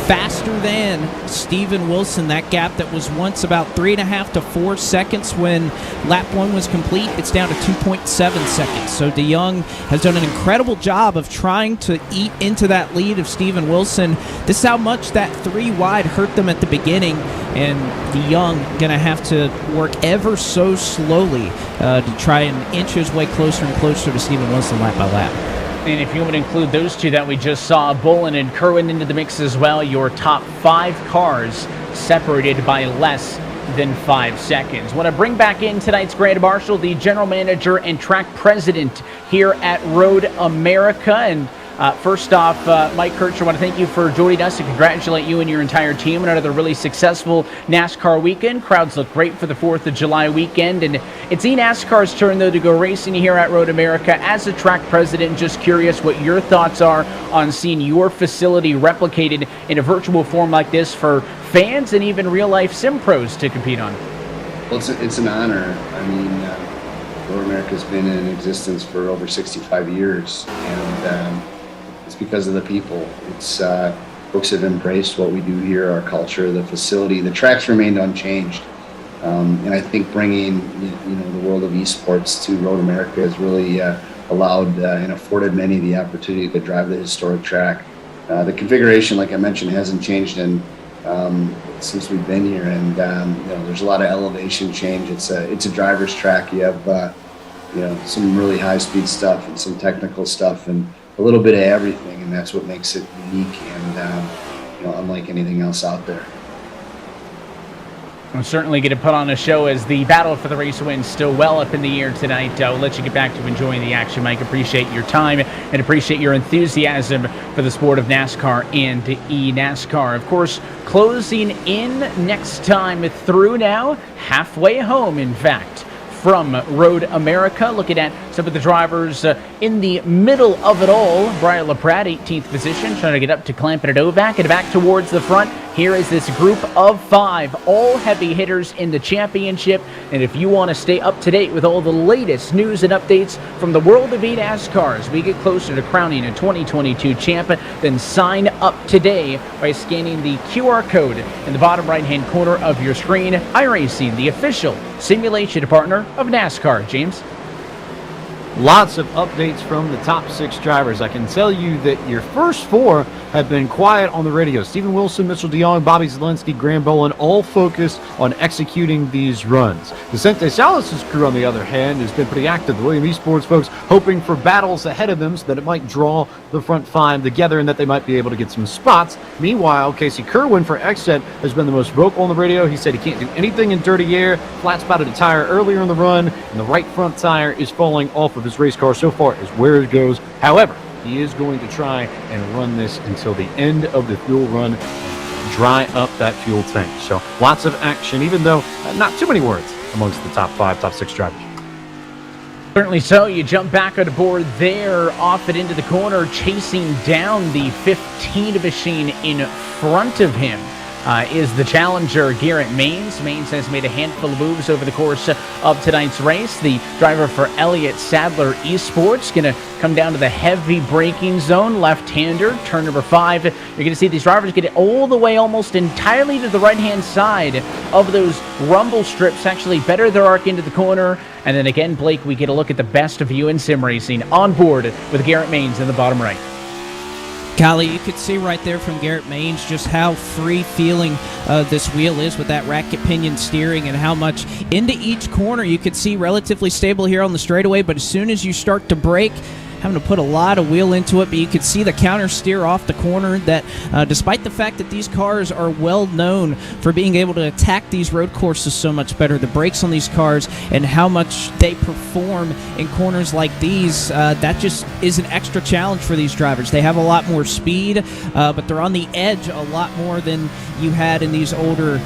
faster than Steven Wilson. That gap that was once about 3.5 to 4 seconds when lap 1 was complete, it's down to 2.7 seconds. So DeYoung has done an incredible job of trying to eat into that lead of Steven Wilson. This is how much that 3 wide hurt them at the beginning, and DeYoung going to have to work ever so slowly to try and inch his way closer and closer to Steven Wilson lap by lap. And if you want to include those two that we just saw, Bolin and Kerwin into the mix as well, your top 5 cars separated by less than 5 seconds. Want to bring back in tonight's Grand Marshal, the general manager and track president here at Road America. And first off, Mike Kircher, I want to thank you for joining us and congratulate you and your entire team on another really successful NASCAR weekend. Crowds look great for the 4th of July weekend, and it's eNASCAR's turn, though, to go racing here at Road America. As a track president, just curious what your thoughts are on seeing your facility replicated in a virtual form like this for fans and even real-life sim pros to compete on. Well, it's an honor. I mean, Road America's been in existence for over 65 years, and it's because of the people. It's folks have embraced what we do here, our culture, the facility. The track's remained unchanged, and I think bringing the world of esports to Road America has really allowed and afforded many the opportunity to drive the historic track. The configuration, like I mentioned, hasn't changed since we've been here, and there's a lot of elevation change. It's a driver's track. You have some really high-speed stuff and some technical stuff, and a little bit of everything, and that's what makes it unique and unlike anything else out there. I'm certainly going to put on a show as the battle for the race win still well up in the air tonight. I'll let you get back to enjoying the action, Mike. Appreciate your time and appreciate your enthusiasm for the sport of NASCAR and eNASCAR. Of course, closing in next time through now, halfway home, in fact, from Road America. Looking at some of the drivers in the middle of it all. Brian LaPrade, 18th position, trying to get up to Clampett at Ovac, and back towards the front. Here is this group of 5, all heavy hitters in the championship. And if you want to stay up to date with all the latest news and updates from the world of eNASCAR as we get closer to crowning a 2022 champ, then sign up today by scanning the QR code in the bottom right-hand corner of your screen. iRacing, the official simulation partner of NASCAR. James? Lots of updates from the top 6 drivers. I can tell you that your first 4 have been quiet on the radio. Steven Wilson, Mitchell DeYoung, Bobby Zelensky, Graham Bolin, all focused on executing these runs. Vicente Salas' crew, on the other hand, has been pretty active. The William Esports folks hoping for battles ahead of them so that it might draw the front 5 together and that they might be able to get some spots. Meanwhile, Casey Kerwin for XSET has been the most vocal on the radio. He said he can't do anything in dirty air, flat spotted a tire earlier in the run, and the right front tire is falling off of his race car so far as where it goes. However, he is going to try and run this until the end of the fuel run, dry up that fuel tank. So lots of action, even though not too many words amongst the top 5, top 6 drivers. Certainly so. You jump back on the board there, off it into the corner, chasing down the 15 machine in front of him. Is the challenger Garrett Maines. Maines has made a handful of moves over the course of tonight's race. The driver for Elliott Sadler Esports going to come down to the heavy braking zone, left-hander, turn number 5. You're going to see these drivers get it all the way almost entirely to the right-hand side of those rumble strips, actually better their arc into the corner. And then again, Blake, we get a look at the best of you in sim racing on board with Garrett Maines in the bottom right. Golly, you could see right there from Garrett Maines just how free-feeling this wheel is with that racket pinion steering and how much into each corner. You could see relatively stable here on the straightaway, but as soon as you start to brake, having to put a lot of wheel into it, but you could see the counter steer off the corner that despite the fact that these cars are well known for being able to attack these road courses so much better, the brakes on these cars and how much they perform in corners like these, that just is an extra challenge for these drivers. They have a lot more speed, but they're on the edge a lot more than you had in these older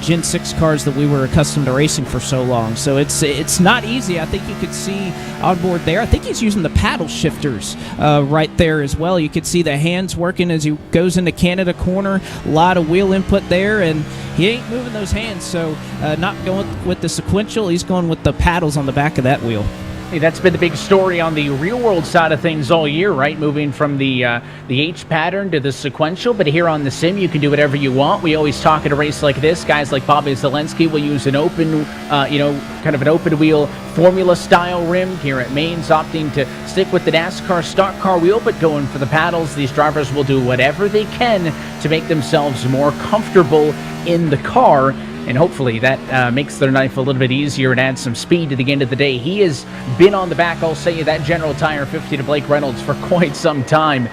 Gen 6 cars that we were accustomed to racing for so long. So it's not easy. I think you could see on board there, I think he's using the paddle shifters right there as well. You could see the hands working as he goes into Canada corner. A lot of wheel input there, and he ain't moving those hands, so not going with the sequential. He's going with the paddles on the back of that wheel. Hey, that's been the big story on the real-world side of things all year, right? Moving from the H pattern to the sequential, but here on the sim, you can do whatever you want. We always talk at a race like this. Guys like Bobby Zelensky will use an open, kind of an open-wheel formula-style rim. Garrett Maines opting to stick with the NASCAR stock car wheel, but going for the paddles. These drivers will do whatever they can to make themselves more comfortable in the car. And hopefully that makes their life a little bit easier and adds some speed to the end of the day. He has been on the back, I'll say, that General Tire 50 to Blake Reynolds for quite some time.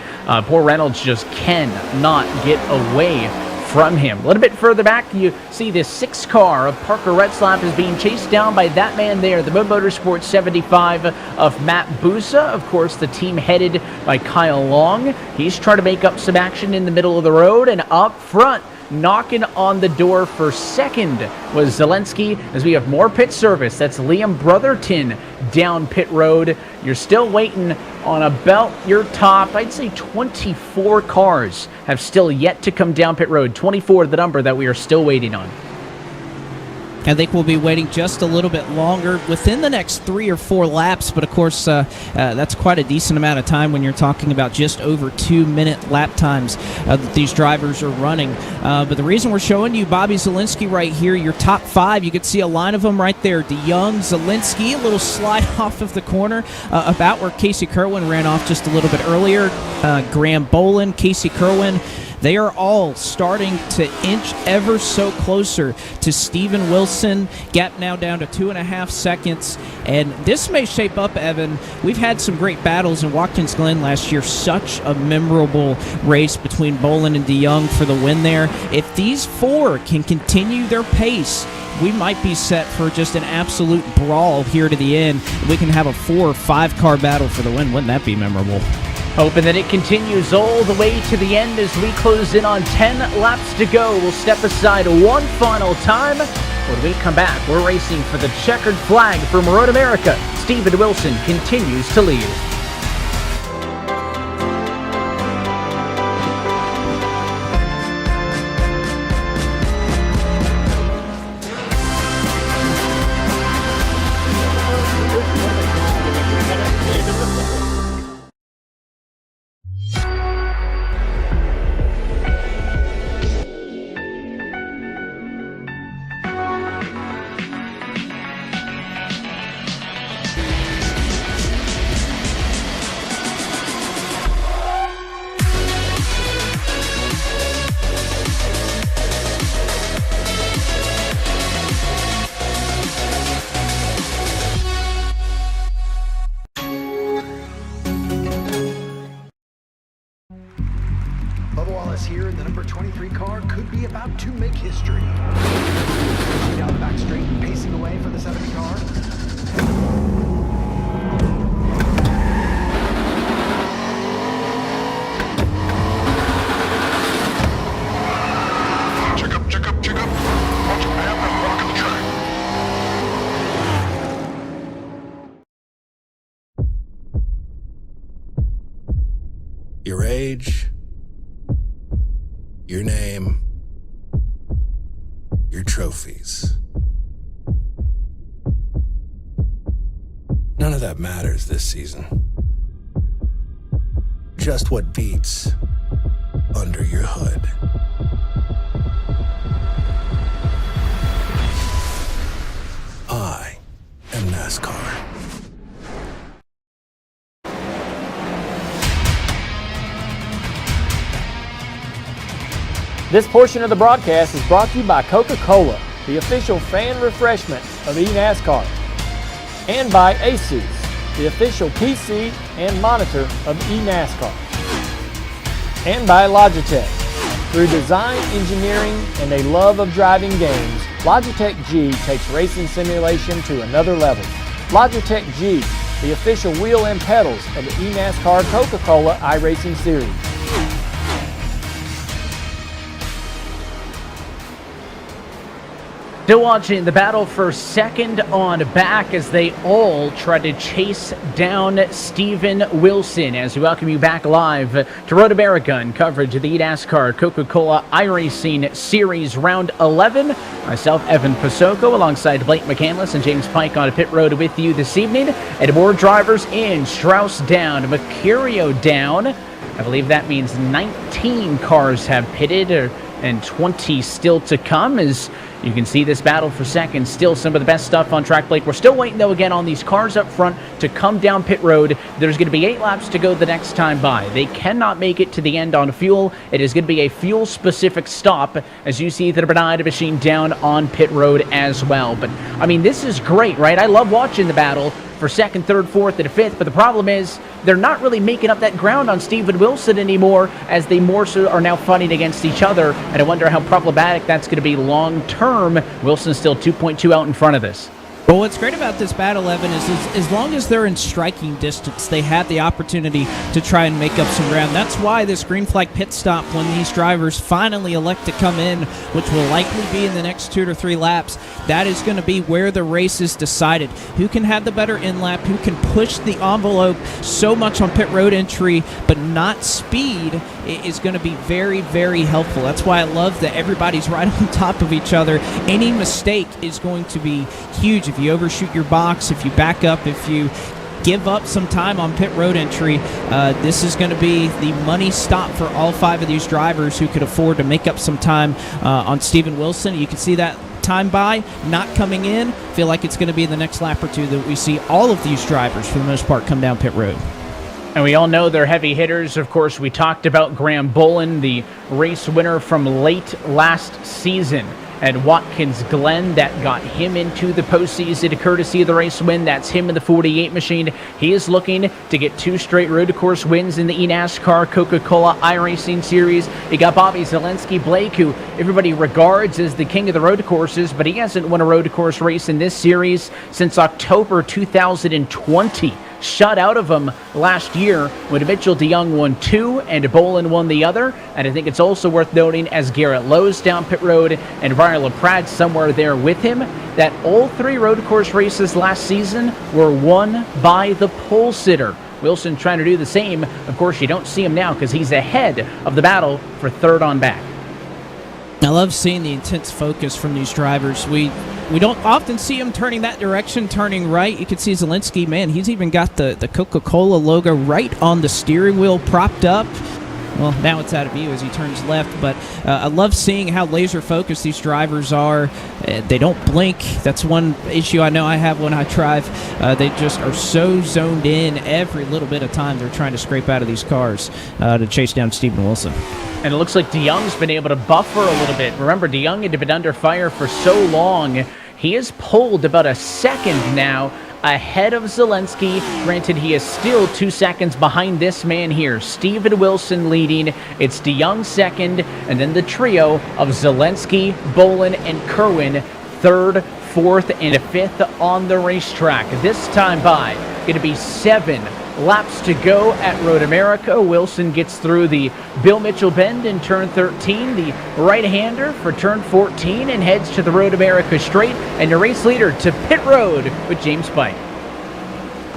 Poor Reynolds just cannot get away from him. A little bit further back, you see this 6 car of Parker Retzlaff is being chased down by that man there, the Moon Motorsports 75 of Matt Busa. Of course, the team headed by Kyle Long. He's trying to make up some action in the middle of the road, and up front, knocking on the door for second was Zelensky, as we have more pit service. That's Liam Brotherton down pit road. You're still waiting on about your top, I'd say 24 cars have still yet to come down pit road. 24 the number that we are still waiting on. I think we'll be waiting just a little bit longer within the next 3 or 4 laps, but of course that's quite a decent amount of time when you're talking about just over 2-minute lap times that these drivers are running. But the reason we're showing you Bobby Zelensky right here, your top 5, you could see a line of them right there. DeYoung, Zelensky, a little slide off of the corner, about where Casey Kerwin ran off just a little bit earlier. Graham Bolin, Casey Kerwin, they are all starting to inch ever so closer to Steven Wilson. Gap now down to 2.5 seconds. And this may shape up, Evan. We've had some great battles in Watkins Glen last year. Such a memorable race between Bolin and DeYoung for the win there. If these 4 can continue their pace, we might be set for just an absolute brawl here to the end. We can have a 4 or 5 car battle for the win. Wouldn't that be memorable? Hoping that it continues all the way to the end as we close in on 10 laps to go. We'll step aside one final time. When we come back, we're racing for the checkered flag from Road America. Steven Wilson continues to lead. be about to make history. Down the back straight, pacing away for the 70 car. Check up. Watch your man and walk the track. Your age, your name, your trophies. None of that matters this season. Just what beats under your hood. I am NASCAR. This portion of the broadcast is brought to you by Coca-Cola, the official fan refreshment of eNASCAR, and by Asus, the official PC and monitor of eNASCAR, and by Logitech. Through design, engineering, and a love of driving games, Logitech G takes racing simulation to another level. Logitech G, the official wheel and pedals of the eNASCAR Coca-Cola iRacing Series. Still watching the battle for second on back as they all try to chase down Steven Wilson. As we welcome you back live to Road America and coverage of the eNASCAR Coca-Cola iRacing Series Round 11. Myself, Evan Pasoko, alongside Blake McCandless and James Pike on a pit road with you this evening. And more drivers in. Strauss down, Mercurio down. I believe that means 19 cars have pitted, and 20 still to come. As you can see, this battle for second, still some of the best stuff on track, Blake. We're still waiting, though, again, on these cars up front to come down pit road. There's going to be 8 laps to go the next time by. They cannot make it to the end on fuel. It is going to be a fuel-specific stop, as you see the Bernard machine down on pit road as well. But, I mean, this is great, right? I love watching the battle for second, third, fourth, and fifth, but the problem is they're not really making up that ground on Steven Wilson anymore, as they more so are now fighting against each other, and I wonder how problematic that's going to be long term. Wilson's still 2.2 out in front of this. Well, what's great about this battle, Evan, is as long as they're in striking distance, they have the opportunity to try and make up some ground. That's why this green flag pit stop, when these drivers finally elect to come in, which will likely be in the next 2 to 3 laps, that is going to be where the race is decided. Who can have the better in-lap, who can push the envelope so much on pit road entry, but not speed, is going to be very, very helpful. That's why I love that everybody's right on top of each other. Any mistake is going to be huge. If you overshoot your box, if you back up, if you give up some time on pit road entry, this is going to be the money stop for all 5 of these drivers who could afford to make up some time on Steven Wilson. You can see that time by not coming in. Feel like it's going to be the next lap or two that we see all of these drivers, for the most part, come down pit road. And we all know they're heavy hitters. Of course, we talked about Graham Bolin, the race winner from late last season at Watkins Glen. That got him into the postseason courtesy of the race win. That's him in the 48 machine. He is looking to get 2 straight road to course wins in the eNASCAR Coca-Cola iRacing Series. You got Bobby Zelensky Blake, who everybody regards as the king of the road to courses, but he hasn't won a road to course race in this series since October 2020. Shut out of him last year when Mitchell DeYoung won 2 and Bolin won the other. And I think it's also worth noting, as Garrett Lowe's down pit road and Brian LaPrade somewhere there with him, that all 3 road course races last season were won by the pole sitter. Wilson trying to do the same. Of course, you don't see him now because he's ahead of the battle for third on back. I love seeing the intense focus from these drivers. We don't often see them turning that direction, turning right. You can see Zelensky, man, he's even got the Coca-Cola logo right on the steering wheel propped up. Well, now it's out of view as he turns left, but I love seeing how laser-focused these drivers are. They don't blink. That's one issue I know I have when I drive. They just are so zoned in every little bit of time they're trying to scrape out of these cars to chase down Steven Wilson. And it looks like DeYoung's been able to buffer a little bit. Remember, DeYoung had been under fire for so long. He has pulled about a second now ahead of Zelensky. Granted, he is still 2 seconds behind this man here. Steven Wilson leading. It's DeYoung second, and then the trio of Zelensky, Bolin, and Kerwin third, fourth, and fifth on the racetrack. This time by going to be 7 laps to go at Road America. Wilson gets through the Bill Mitchell bend in turn 13, the right-hander for turn 14, and heads to the Road America straight, and the race leader to pit road with James Pike.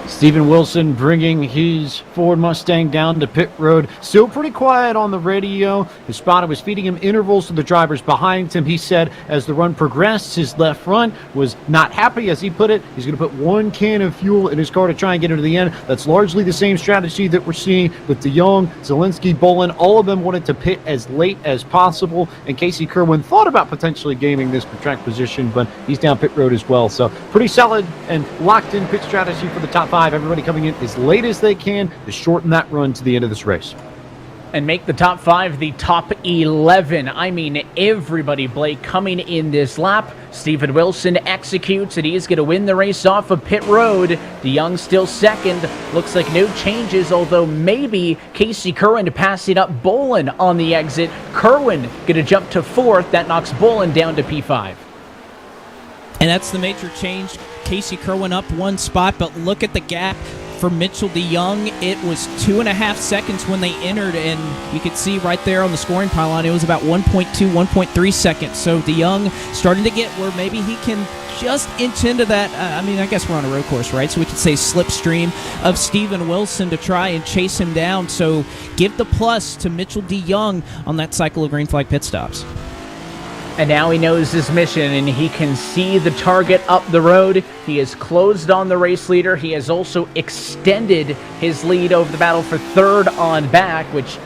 Steven Wilson bringing his Ford Mustang down to pit road. Still pretty quiet on the radio. His spotter was feeding him intervals to the drivers behind him. He said as the run progressed, his left front was not happy, as he put it. He's going to put 1 can of fuel in his car to try and get into the end. That's largely the same strategy that we're seeing with DeYoung, Zelensky, Bolin. All of them wanted to pit as late as possible. And Casey Kerwin thought about potentially gaming this for track position, but he's down pit road as well. So pretty solid and locked in pit strategy for the top 5. Everybody coming in as late as they can to shorten that run to the end of this race. And make the top 5 the top 11. I mean, everybody, Blake, coming in this lap. Steven Wilson executes, and he is going to win the race off of pit road. DeYoung still second. Looks like no changes, although maybe Casey Kerwin passing up Bolin on the exit. Kerwin going to jump to 4th. That knocks Bolin down to P5. And that's the major change. Casey Kerwin up 1 spot, but look at the gap for Mitchell DeYoung. It was 2.5 seconds when they entered, and you could see right there on the scoring pylon, it was about 1.2, 1.3 seconds. So DeYoung starting to get where maybe he can just inch into that. I guess we're on a road course, right? So we could say slipstream of Steven Wilson to try and chase him down. So give the plus to Mitchell DeYoung on that cycle of green flag pit stops. And now he knows his mission, and he can see the target up the road. He has closed on the race leader. He has also extended his lead over the battle for 3rd on back, which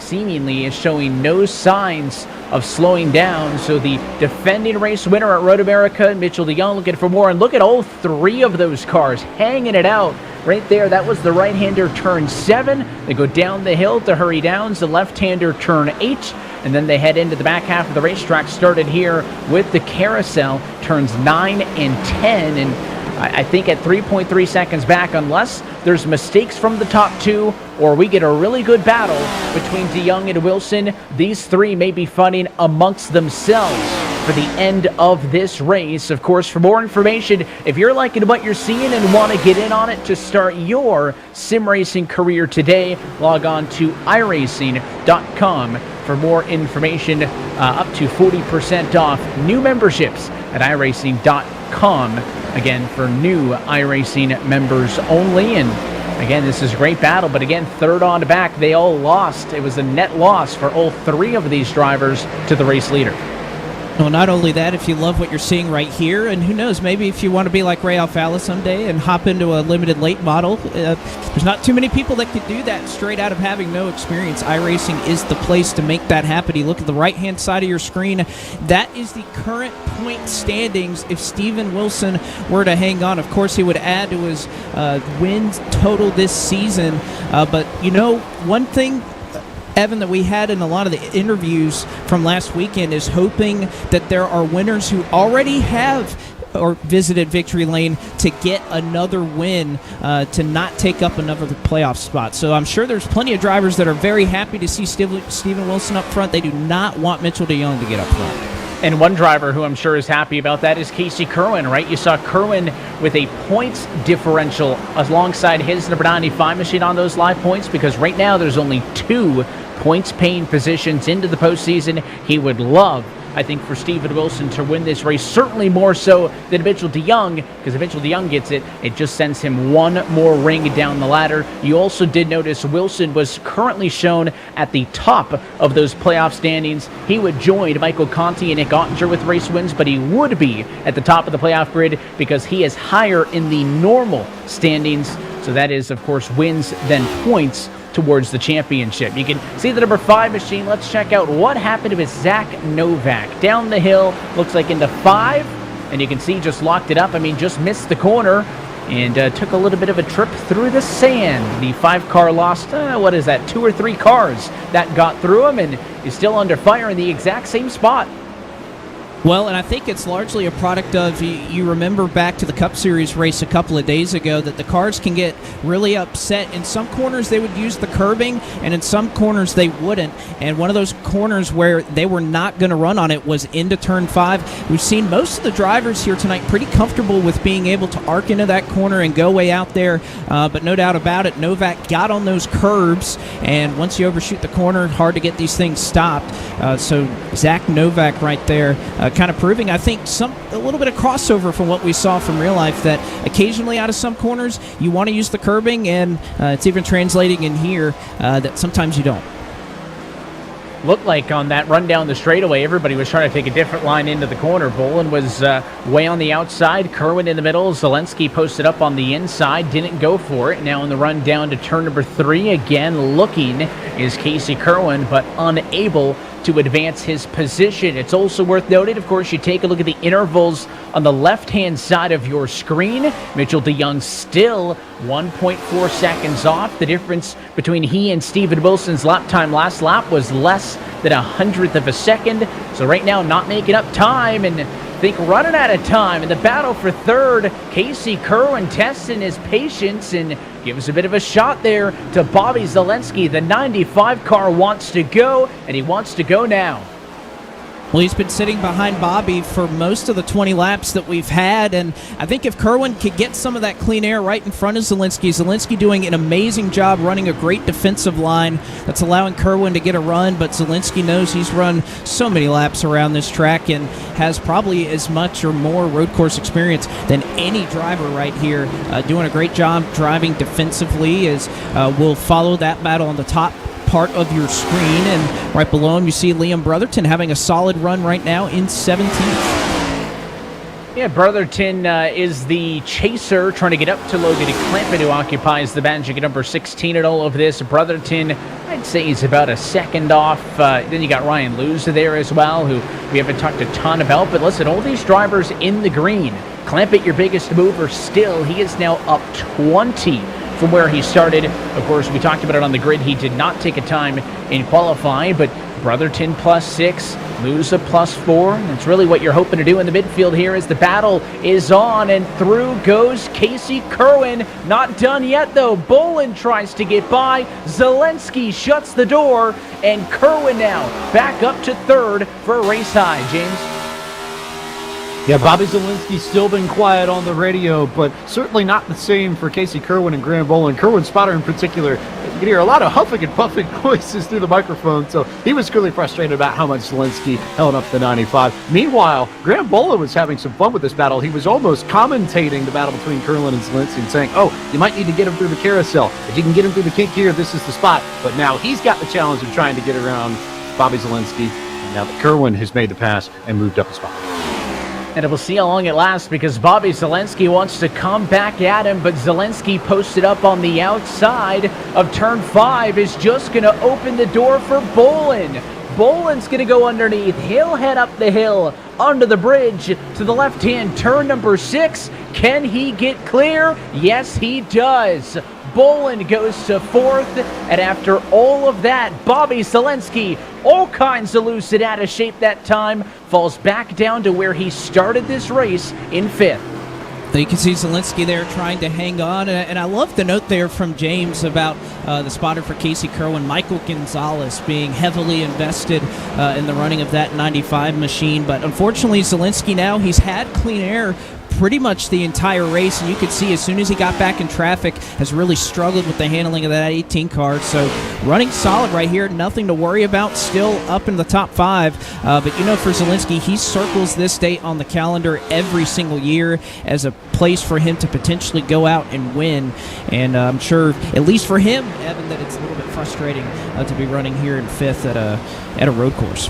seemingly is showing no signs of slowing down. So the defending race winner at Road America, Mitchell DeYoung, looking for more. And look at all 3 of those cars hanging it out. Right there, that was the right-hander turn 7. They go down the hill to hurry downs. The left-hander turn 8. And then they head into the back half of the racetrack, started here with the carousel, turns 9 and 10. And I think at 3.3 seconds back, unless there's mistakes from the top 2 or we get a really good battle between DeYoung and Wilson, these 3 may be fighting amongst themselves for the end of this race. Of course, for more information, if you're liking what you're seeing and want to get in on it to start your sim racing career today, log on to iRacing.com for more information, up to 40% off new memberships at iRacing.com. Again, for new iRacing members only. And again, this is a great battle, but again, 3rd on back, they all lost. It was a net loss for all 3 of these drivers to the race leader. Well, not only that, if you love what you're seeing right here, and who knows, maybe if you want to be like Ray Alfala someday and hop into a limited late model, there's not too many people that could do that straight out of having no experience. iRacing is the place to make that happen. You look at the right-hand side of your screen, that is the current point standings. If Steven Wilson were to hang on, of course, he would add to his wins total this season. But, you know, one thing, Evan, that we had in a lot of the interviews from last weekend is hoping that there are winners who already have or visited victory lane to get another win, to not take up another playoff spot. So I'm sure there's plenty of drivers that are very happy to see Steven Wilson up front. They do not want Mitchell DeYoung to get up front. And one driver who I'm sure is happy about that is Casey Kerwin, right? You saw Kerwin with a points differential alongside his number 95 machine on those live points, because right now there's only 2 points-paying positions into the postseason. He would love, I think, for Steven Wilson to win this race, certainly more so than Mitchell DeYoung, because if Mitchell DeYoung gets it, it just sends him 1 more ring down the ladder. You also did notice Wilson was currently shown at the top of those playoff standings. He would join Michael Conti and Nick Ottinger with race wins, but he would be at the top of the playoff grid because he is higher in the normal standings. So that is, of course, wins than points towards the championship. You can see the number 5 machine. Let's check out what happened with Zach Novak. Down the hill, looks like into 5, and you can see just locked it up. I mean, just missed the corner and took a little bit of a trip through the sand. The 5 car lost, 2 or 3 cars that got through him, and is still under fire in the exact same spot. Well, and I think it's largely a product of, you remember back to the Cup Series race a couple of days ago, that the cars can get really upset. In some corners they would use the curbing, and in some corners they wouldn't. And one of those corners where they were not going to run on it was into Turn 5. We've seen most of the drivers here tonight pretty comfortable with being able to arc into that corner and go way out there. But no doubt about it, Novak got on those curbs, and once you overshoot the corner, hard to get these things stopped. So Zach Novak right there, kind of proving, I think, a little bit of crossover from what we saw from real life, that occasionally out of some corners you want to use the curbing, and it's even translating in here that sometimes you don't. Looked like on that run down the straightaway, everybody was trying to take a different line into the corner. Bolin was way on the outside, Kerwin in the middle, Zelensky posted up on the inside, didn't go for it. Now in the run down to turn number 3, again looking is Casey Kerwin, but unable to advance his position. It's also worth noting, of course, you take a look at the intervals on the left-hand side of your screen. Mitchell DeYoung still 1.4 seconds off. The difference between he and Steven Wilson's lap time last lap was less than 1/100 of a second. So right now, not making up time, and I think running out of time in the battle for third. Casey Kerwin testing his patience and gives a bit of a shot there to Bobby Zelensky. The 95 car wants to go, and he wants to go now. Well, he's been sitting behind Bobby for most of the 20 laps that we've had, and I think if Kerwin could get some of that clean air right in front of Zelensky doing an amazing job running a great defensive line that's allowing Kerwin to get a run, but Zelensky knows he's run so many laps around this track and has probably as much or more road course experience than any driver right here, doing a great job driving defensively. As we'll follow that battle on the top part of your screen, and right below him you see Liam Brotherton having a solid run right now in 17th. Yeah, Brotherton is the chaser trying to get up to Logan Clampett, who occupies the badge at number 16 at all of this. Brotherton, I'd say he's about a second off. Then you got Ryan Luza there as well, who we haven't talked a ton about. But listen, all these drivers in the green. Clampett, your biggest mover still. He is now up 20 from where he started. Of course, we talked about it on the grid. He did not take a time in qualifying, but Brotherton +6, Luza +4. That's really what you're hoping to do in the midfield here as the battle is on, and through goes Casey Kerwin. Not done yet, though. Bolin tries to get by. Zelensky shuts the door, and Kerwin now back up to third for a race high. James? Yeah, Bobby Zelensky's still been quiet on the radio, but certainly not the same for Casey Kerwin and Graham Bolin. Kerwin's spotter in particular, you can hear a lot of huffing and puffing noises through the microphone, so he was clearly frustrated about how much Zelensky held up the 95. Meanwhile, Graham Bolin was having some fun with this battle. He was almost commentating the battle between Kerwin and Zelensky and saying, oh, you might need to get him through the carousel. If you can get him through the kink here, this is the spot. But now he's got the challenge of trying to get around Bobby Zelensky. And now that Kerwin has made the pass and moved up a spot. And we'll see how long it lasts, because Bobby Zelensky wants to come back at him, but Zelensky posted up on the outside of turn 5 is just going to open the door for Bolin. Bolin's going to go underneath. He'll head up the hill under the bridge to the left-hand turn number 6. Can he get clear? Yes, he does. Bolin goes to 4th, and after all of that, Bobby Zelensky, all kinds of loose and out of shape that time, falls back down to where he started this race in 5th. You can see Zelensky there trying to hang on, and I love the note there from James about the spotter for Casey Kerwin, Michael Gonzalez, being heavily invested in the running of that 95 machine. But unfortunately, Zelensky now, he's had clean air pretty much the entire race, and you could see as soon as he got back in traffic has really struggled with the handling of that 18 car. So running solid right here, nothing to worry about, still up in the top 5. But you know, for Zelensky, he circles this date on the calendar every single year as a place for him to potentially go out and win. And I'm sure, at least for him, Evan, that it's a little bit frustrating to be running here in 5th at a road course.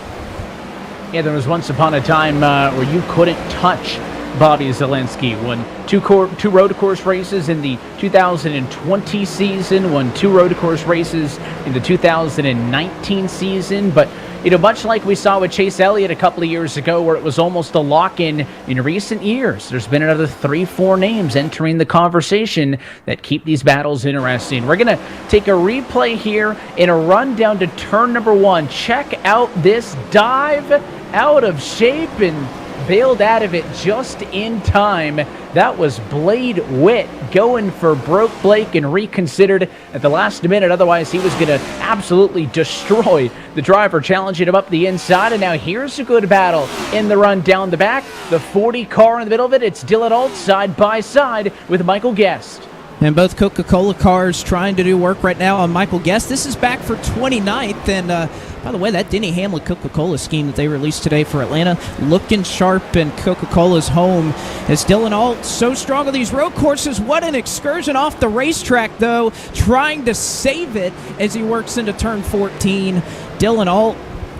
Yeah, there was once upon a time where you couldn't touch Bobby Zelensky. Won two road course races in the 2020 season, won 2 road course races in the 2019 season. But, you know, much like we saw with Chase Elliott a couple of years ago, where it was almost a lock-in in recent years, there's been another 3-4 names entering the conversation that keep these battles interesting. We're going to take a replay here in a run down to turn number 1. Check out this dive out of shape, and bailed out of it just in time. That was Blade Witt going for broke Blake and reconsidered at the last minute. Otherwise, he was going to absolutely destroy the driver, challenging him up the inside. And now here's a good battle in the run down the back. The 40 car in the middle of it. It's Dylan Alt side by side with Michael Guest. And both Coca-Cola cars trying to do work right now on Michael Guest. This is back for 29th. And by the way, that Denny Hamlin Coca-Cola scheme that they released today for Atlanta, looking sharp in Coca-Cola's home. As Dylan Alt so strong on these road courses. What an excursion off the racetrack, though, trying to save it as he works into turn 14. Dylan Alt,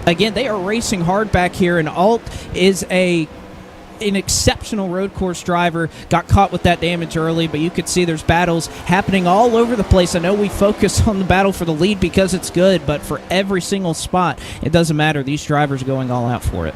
again, they are racing hard back here, and Alt is an exceptional road course driver. Got caught with that damage early, but you could see there's battles happening all over the place. I know we focus on the battle for the lead because it's good, but for every single spot, it doesn't matter. These drivers are going all out for it.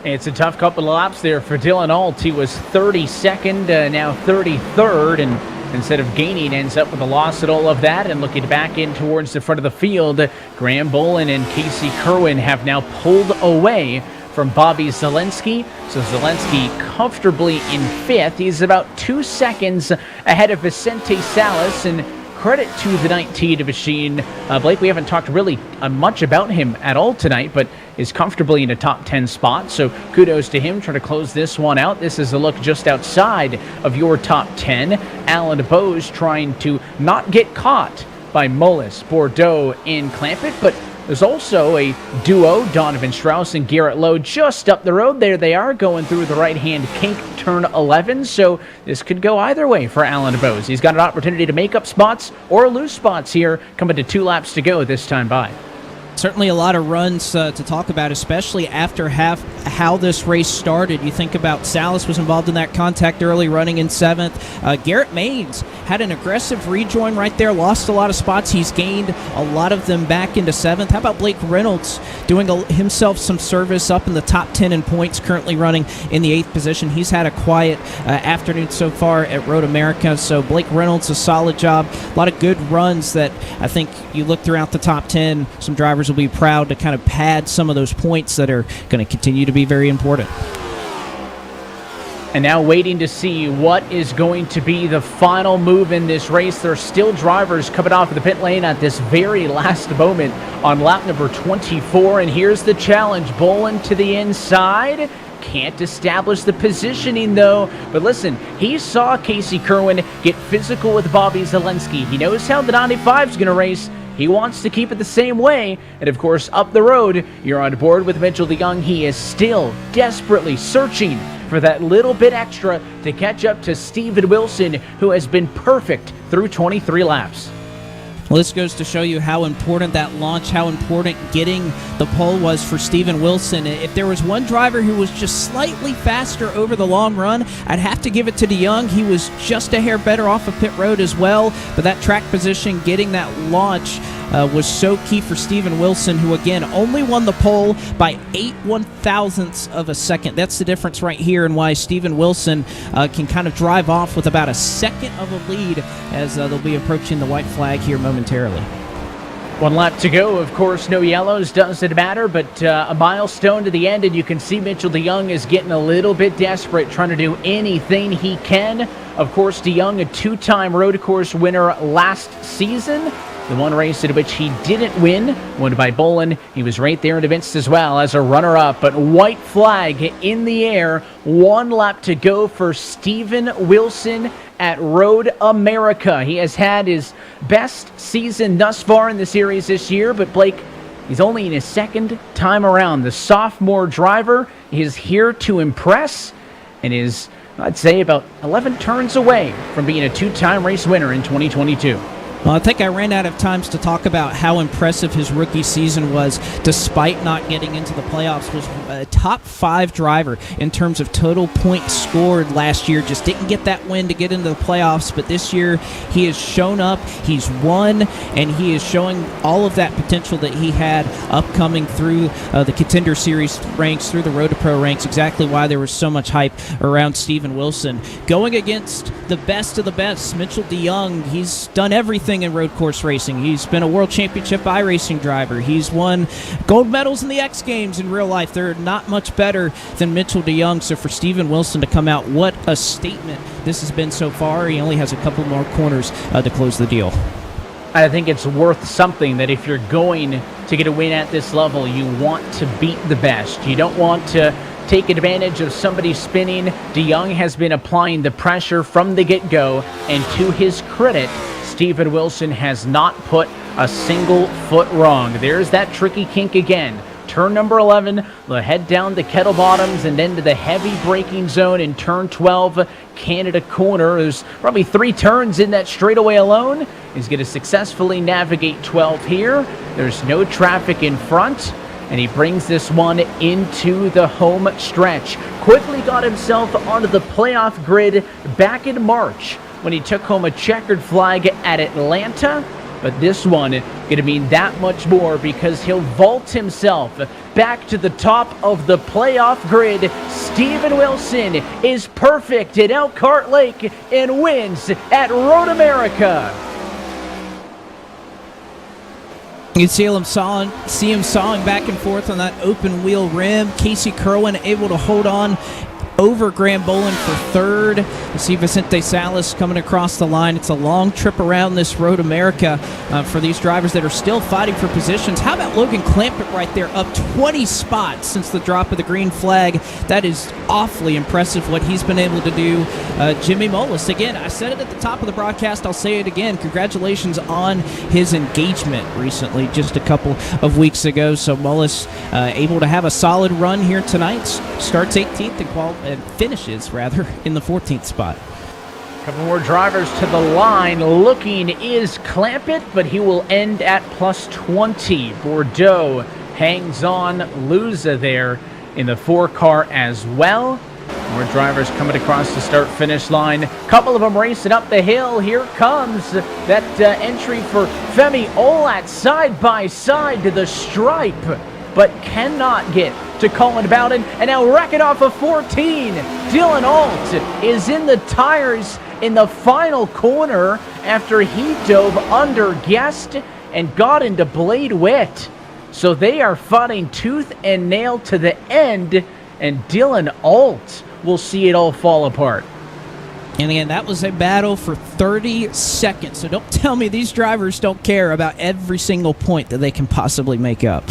It's a tough couple of laps there for Dylan Alt. He was 32nd, now 33rd, and instead of gaining, ends up with a loss at all of that. And looking back in towards the front of the field, Graham Bolin and Casey Kerwin have now pulled away from Bobby Zelensky. So Zelensky comfortably in 5th. He's about 2 seconds ahead of Vicente Salas, and credit to the 19 machine. Blake, we haven't talked really much about him at all tonight, but is comfortably in a top 10 spot. So kudos to him trying to close this one out. This is a look just outside of your top 10. Alan Bose trying to not get caught by Mullis, Bordeaux, and Clampett, but there's also a duo, Donovan Strauss and Garrett Lowe, just up the road. There they are, going through the right-hand kink, turn 11. So this could go either way for Alan Bose. He's got an opportunity to make up spots or lose spots here, coming to 2 laps to go this time by. Certainly a lot of runs to talk about, especially after how this race started. You think about Salas was involved in that contact early, running in 7th. Garrett Maines had an aggressive rejoin right there, lost a lot of spots. He's gained a lot of them back into 7th. How about Blake Reynolds doing himself some service up in the top 10 in points, currently running in the 8th position. He's had a quiet afternoon so far at Road America, so Blake Reynolds, a solid job. A lot of good runs that I think you look throughout the top 10, some drivers will be proud to kind of pad some of those points that are going to continue to be very important. And now waiting to see what is going to be the final move in this race. There are still drivers coming off of the pit lane at this very last moment on lap number 24. And here's the challenge. Bolin to the inside. Can't establish the positioning, though. But listen, he saw Casey Kerwin get physical with Bobby Zelensky. He knows how the 95's going to race. He wants to keep it the same way. And of course, up the road, you're on board with Mitchell DeYoung. He is still desperately searching for that little bit extra to catch up to Steven Wilson, who has been perfect through 23 laps. Well, this goes to show you how important that launch, how important getting the pole was for Steven Wilson. If there was one driver who was just slightly faster over the long run, I'd have to give it to DeYoung. He was just a hair better off of pit road as well, but that track position, getting that launch was so key for Steven Wilson, who again only won the pole by 8 1/1000ths of a second. That's the difference right here, and why Steven Wilson can kind of drive off with about a second of a lead as they'll be approaching the white flag here momentarily. 1 lap to go. Of course, no yellows, doesn't matter, but a milestone to the end, and you can see Mitchell DeYoung is getting a little bit desperate, trying to do anything he can. Of course, DeYoung, a 2-time road course winner last season. The one race in which he didn't win, won by Bolin. He was right there in the midst as well as a runner-up, but white flag in the air. 1 lap to go for Steven Wilson at Road America. He has had his best season thus far in the series this year, but Blake, he's only in his 2nd time around. The sophomore driver is here to impress and is, I'd say, about 11 turns away from being a 2-time race winner in 2022. Well, I think I ran out of times to talk about how impressive his rookie season was, despite not getting into the playoffs. Was a top 5 driver in terms of total points scored last year. Just didn't get that win to get into the playoffs, but this year he has shown up, he's won, and he is showing all of that potential that he had upcoming through the Contender Series ranks, through the Road to Pro ranks. Exactly why there was so much hype around Steven Wilson. Going against the best of the best, Mitchell DeYoung, he's done everything everything in road course racing. He's been a world championship iRacing driver. He's won gold medals in the X Games in real life. They're not much better than Mitchell DeYoung. So for Steven Wilson to come out, what a statement this has been so far. He only has a couple more corners to close the deal. I think it's worth something that if you're going to get a win at this level, you want to beat the best. You don't want to take advantage of somebody spinning. DeYoung has been applying the pressure from the get-go, and to his credit, Steven Wilson has not put a single foot wrong. There's that tricky kink again. Turn number 11, the head down the kettle bottoms and then to the heavy braking zone in turn 12, Canada corner. There's probably 3 turns in that straightaway alone. He's going to successfully navigate 12 here. There's no traffic in front, and he brings this one into the home stretch. Quickly got himself onto the playoff grid back in March when he took home a checkered flag at Atlanta. But this one going to mean that much more because he'll vault himself back to the top of the playoff grid. Steven Wilson is perfect at Elkhart Lake and wins at Road America. You can see him sawing back and forth on that open wheel rim. Casey Kerwin able to hold on over Graham Bolin for third. You see Vicente Salas coming across the line. It's a long trip around this Road America for these drivers that are still fighting for positions. How about Logan Clampett right there, up 20 spots since the drop of the green flag? That is awfully impressive what he's been able to do. Jimmy Mullis, again, I said it at the top of the broadcast, I'll say it again. Congratulations on his engagement recently, just a couple of weeks ago. So Mullis able to have a solid run here tonight. Starts 18th and finishes in the 14th spot. A couple more drivers to the line. Looking is Clampett, but he will end at plus 20. Bordeaux hangs on. Luza there in the 4-car as well. More drivers coming across the start-finish line. Couple of them racing up the hill. Here comes that entry for Femi Olat side by side to the stripe, but cannot get to Colin Bowden, and now wrecking off a 14. Dylan Alt is in the tires in the final corner after he dove under Guest and got into Blade Wit. So they are fighting tooth and nail to the end, and Dylan Alt will see it all fall apart. And again, that was a battle for 30 seconds. So don't tell me these drivers don't care about every single point that they can possibly make up.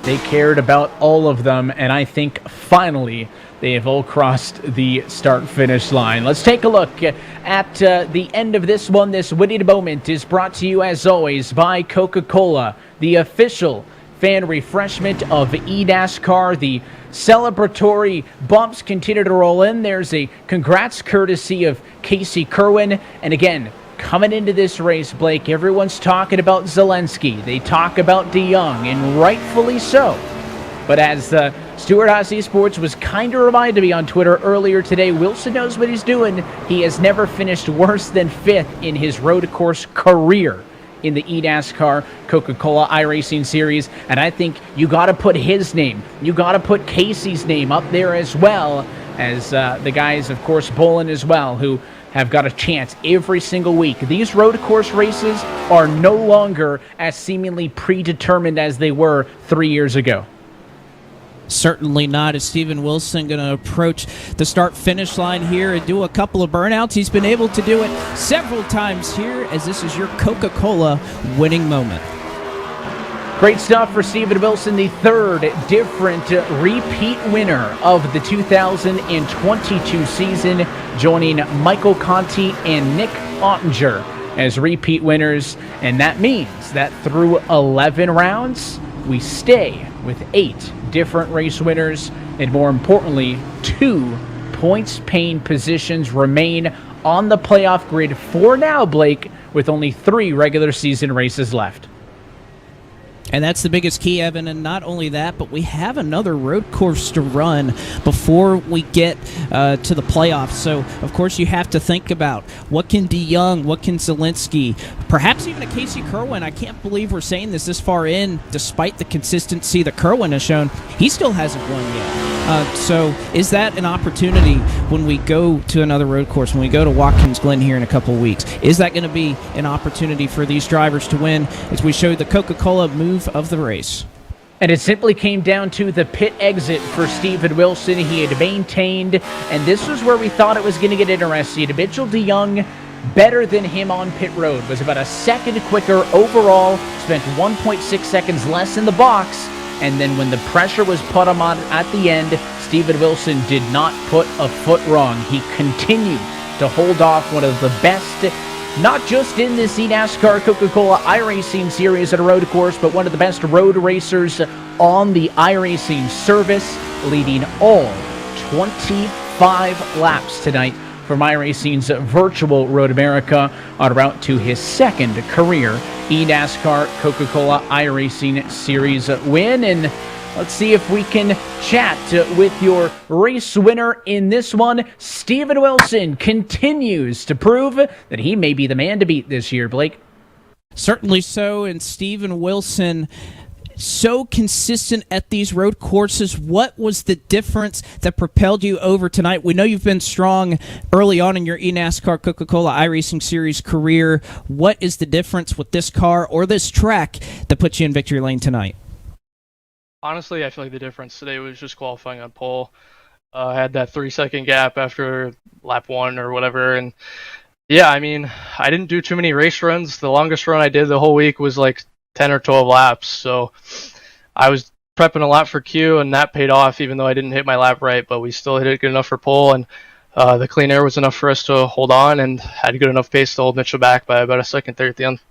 They cared about all of them, and I think finally they have all crossed the start-finish line. Let's take a look at the end of this one. This winning moment is brought to you, as always, by Coca-Cola, the official fan refreshment of eNASCAR. The celebratory bumps continue to roll in. There's a congrats courtesy of Casey Kerwin, and again, coming into this race, Blake, everyone's talking about Zelensky. They talk about DeYoung, and rightfully so. But as Stewart Haas Esports was kind of reminded me on Twitter earlier today, Wilson knows what he's doing. He has never finished worse than 5th in his road course career in the eNASCAR Coca-Cola iRacing Series. And I think you got to put his name, you got to put Casey's name up there as well as the guys, of course, Bolin as well, who have got a chance every single week. These road course races are no longer as seemingly predetermined as they were 3 years ago. Certainly not. Is Steven Wilson going to approach the start-finish line here and do a couple of burnouts? He's been able to do it several times here, as this is your Coca-Cola winning moment. Great stuff for Steven Wilson, the third different repeat winner of the 2022 season, joining Michael Conti and Nick Ottinger as repeat winners. And that means that through 11 rounds, we stay with 8 different race winners, and more importantly, 2 points-paying positions remain on the playoff grid for now, Blake, with only 3 regular season races left. And that's the biggest key, Evan. And not only that, but we have another road course to run before we get to the playoffs. So, of course, you have to think about what can DeYoung, what can Zelensky, perhaps even a Casey Kerwin. I can't believe we're saying this far in, despite the consistency that Kerwin has shown. He still hasn't won yet. So is that an opportunity when we go to another road course, when we go to Watkins Glen here in a couple weeks? Is that going to be an opportunity for these drivers to win as we show the Coca-Cola move of the race? And it simply came down to the pit exit for Steven Wilson. He had maintained, and this was where we thought it was going to get interesting. Mitchell DeYoung, better than him on pit road, was about a second quicker overall, spent 1.6 seconds less in the box, and then when the pressure was put on at the end, Steven Wilson did not put a foot wrong. He continued to hold off one of the best, not just in this eNASCAR Coca-Cola iRacing series at a road course, but one of the best road racers on the iRacing service, leading all 25 laps tonight from iRacing's virtual Road America en route to his second career eNASCAR Coca-Cola iRacing Series win. And let's see if we can chat with your race winner in this one. Steven Wilson continues to prove that he may be the man to beat this year, Blake. Certainly so, and Steven Wilson, so consistent at these road courses. What was the difference that propelled you over tonight? We know you've been strong early on in your eNASCAR Coca-Cola iRacing Series career. What is the difference with this car or this track that puts you in victory lane tonight? Honestly, I feel like the difference today was just qualifying on pole. I had that 3-second gap after lap 1 or whatever, and yeah, I mean, I didn't do too many race runs. The longest run I did the whole week was like 10 or 12 laps, so I was prepping a lot for Q, and that paid off even though I didn't hit my lap right, but we still hit it good enough for pole, and the clean air was enough for us to hold on and had good enough pace to hold Mitchell back by about a second there at the end.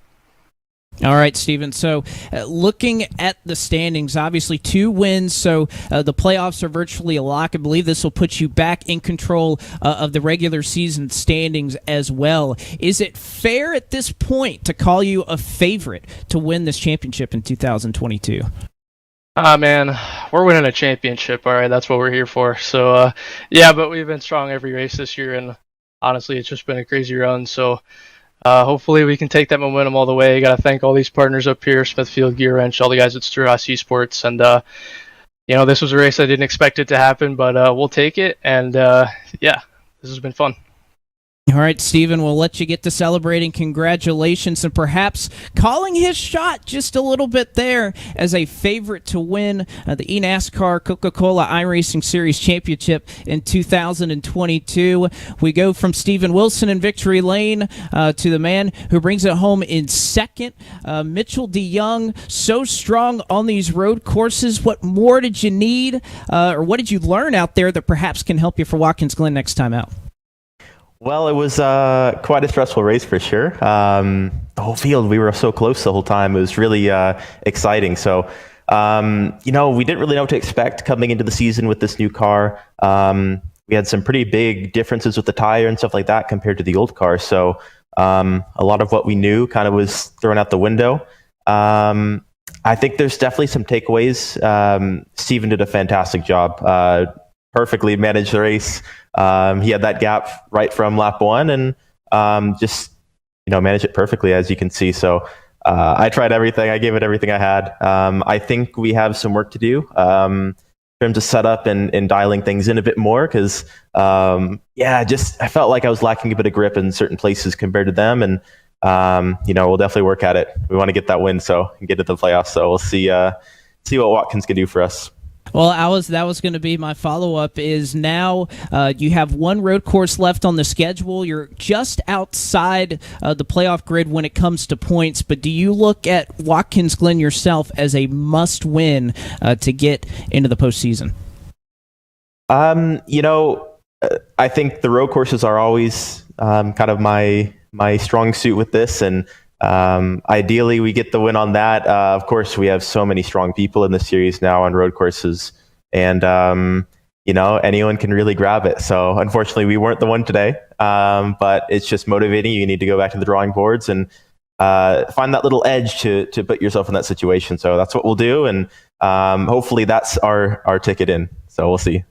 All right, Steven. So looking at the standings, obviously 2 wins, so the playoffs are virtually a lock. I believe this will put you back in control of the regular season standings as well. Is it fair at this point to call you a favorite to win this championship in 2022? Man, we're winning a championship, all right? That's what we're here for. So, yeah, but we've been strong every race this year, and honestly, it's just been a crazy run, so hopefully we can take that momentum all the way. Got to thank all these partners up here, Smithfield, Gear Wrench, all the guys at Stewart-Haas Esports. And, this was a race I didn't expect it to happen, but we'll take it. And, yeah, this has been fun. All right, Steven, we'll let you get to celebrating. Congratulations, and perhaps calling his shot just a little bit there as a favorite to win the eNASCAR Coca-Cola iRacing Series Championship in 2022. We go from Steven Wilson in victory lane to the man who brings it home in second, Mitchell DeYoung. So strong on these road courses. What more did you need, or what did you learn out there that perhaps can help you for Watkins Glen next time out? Well, it was quite a stressful race for sure. The whole field, we were so close the whole time. It was really exciting. So, we didn't really know what to expect coming into the season with this new car. We had some pretty big differences with the tire and stuff like that compared to the old car. So a lot of what we knew kind of was thrown out the window. I think there's definitely some takeaways. Steven did a fantastic job. Perfectly managed the race. He had that gap right from lap 1 and just managed it perfectly, as you can see. So I tried everything. I gave it everything I had. I think we have some work to do in terms of setup and dialing things in a bit more because, I felt like I was lacking a bit of grip in certain places compared to them. And, we'll definitely work at it. We want to get that win and get to the playoffs. So we'll see what Watkins can do for us. Well, that was going to be my follow-up, is now you have 1 road course left on the schedule. You're just outside the playoff grid when it comes to points, but do you look at Watkins Glen yourself as a must-win to get into the postseason? I think the road courses are always kind of my strong suit with this, and ideally we get the win on that. Of course, we have so many strong people in the series now on road courses, and anyone can really grab it. So unfortunately we weren't the one today, but it's just motivating. You need to go back to the drawing boards and find that little edge to put yourself in that situation. So that's what we'll do, and hopefully that's our ticket in. So we'll see.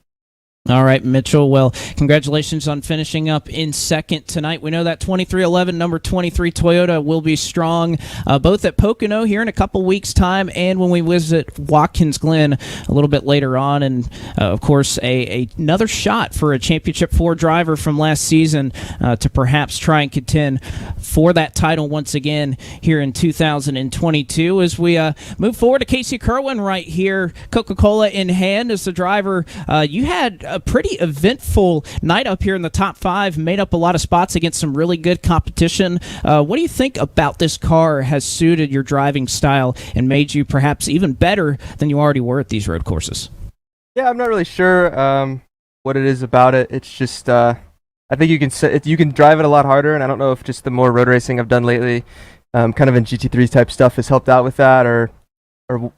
All right, Mitchell. Well, congratulations on finishing up in second tonight. We know that 2311, number 23 Toyota will be strong, both at Pocono here in a couple weeks' time and when we visit Watkins Glen a little bit later on. And, of course, another shot for a Championship 4 driver from last season to perhaps try and contend for that title once again here in 2022. As we move forward to Casey Kerwin right here, Coca-Cola in hand as the driver. You had a pretty eventful night up here in the top 5, made up a lot of spots against some really good competition. What do you think about this car has suited your driving style and made you perhaps even better than you already were at these road courses? Yeah, I'm not really sure what it is about it. It's just I think you can drive it a lot harder, and I don't know if just the more road racing I've done lately, kind of in GT3 type stuff, has helped out with that, or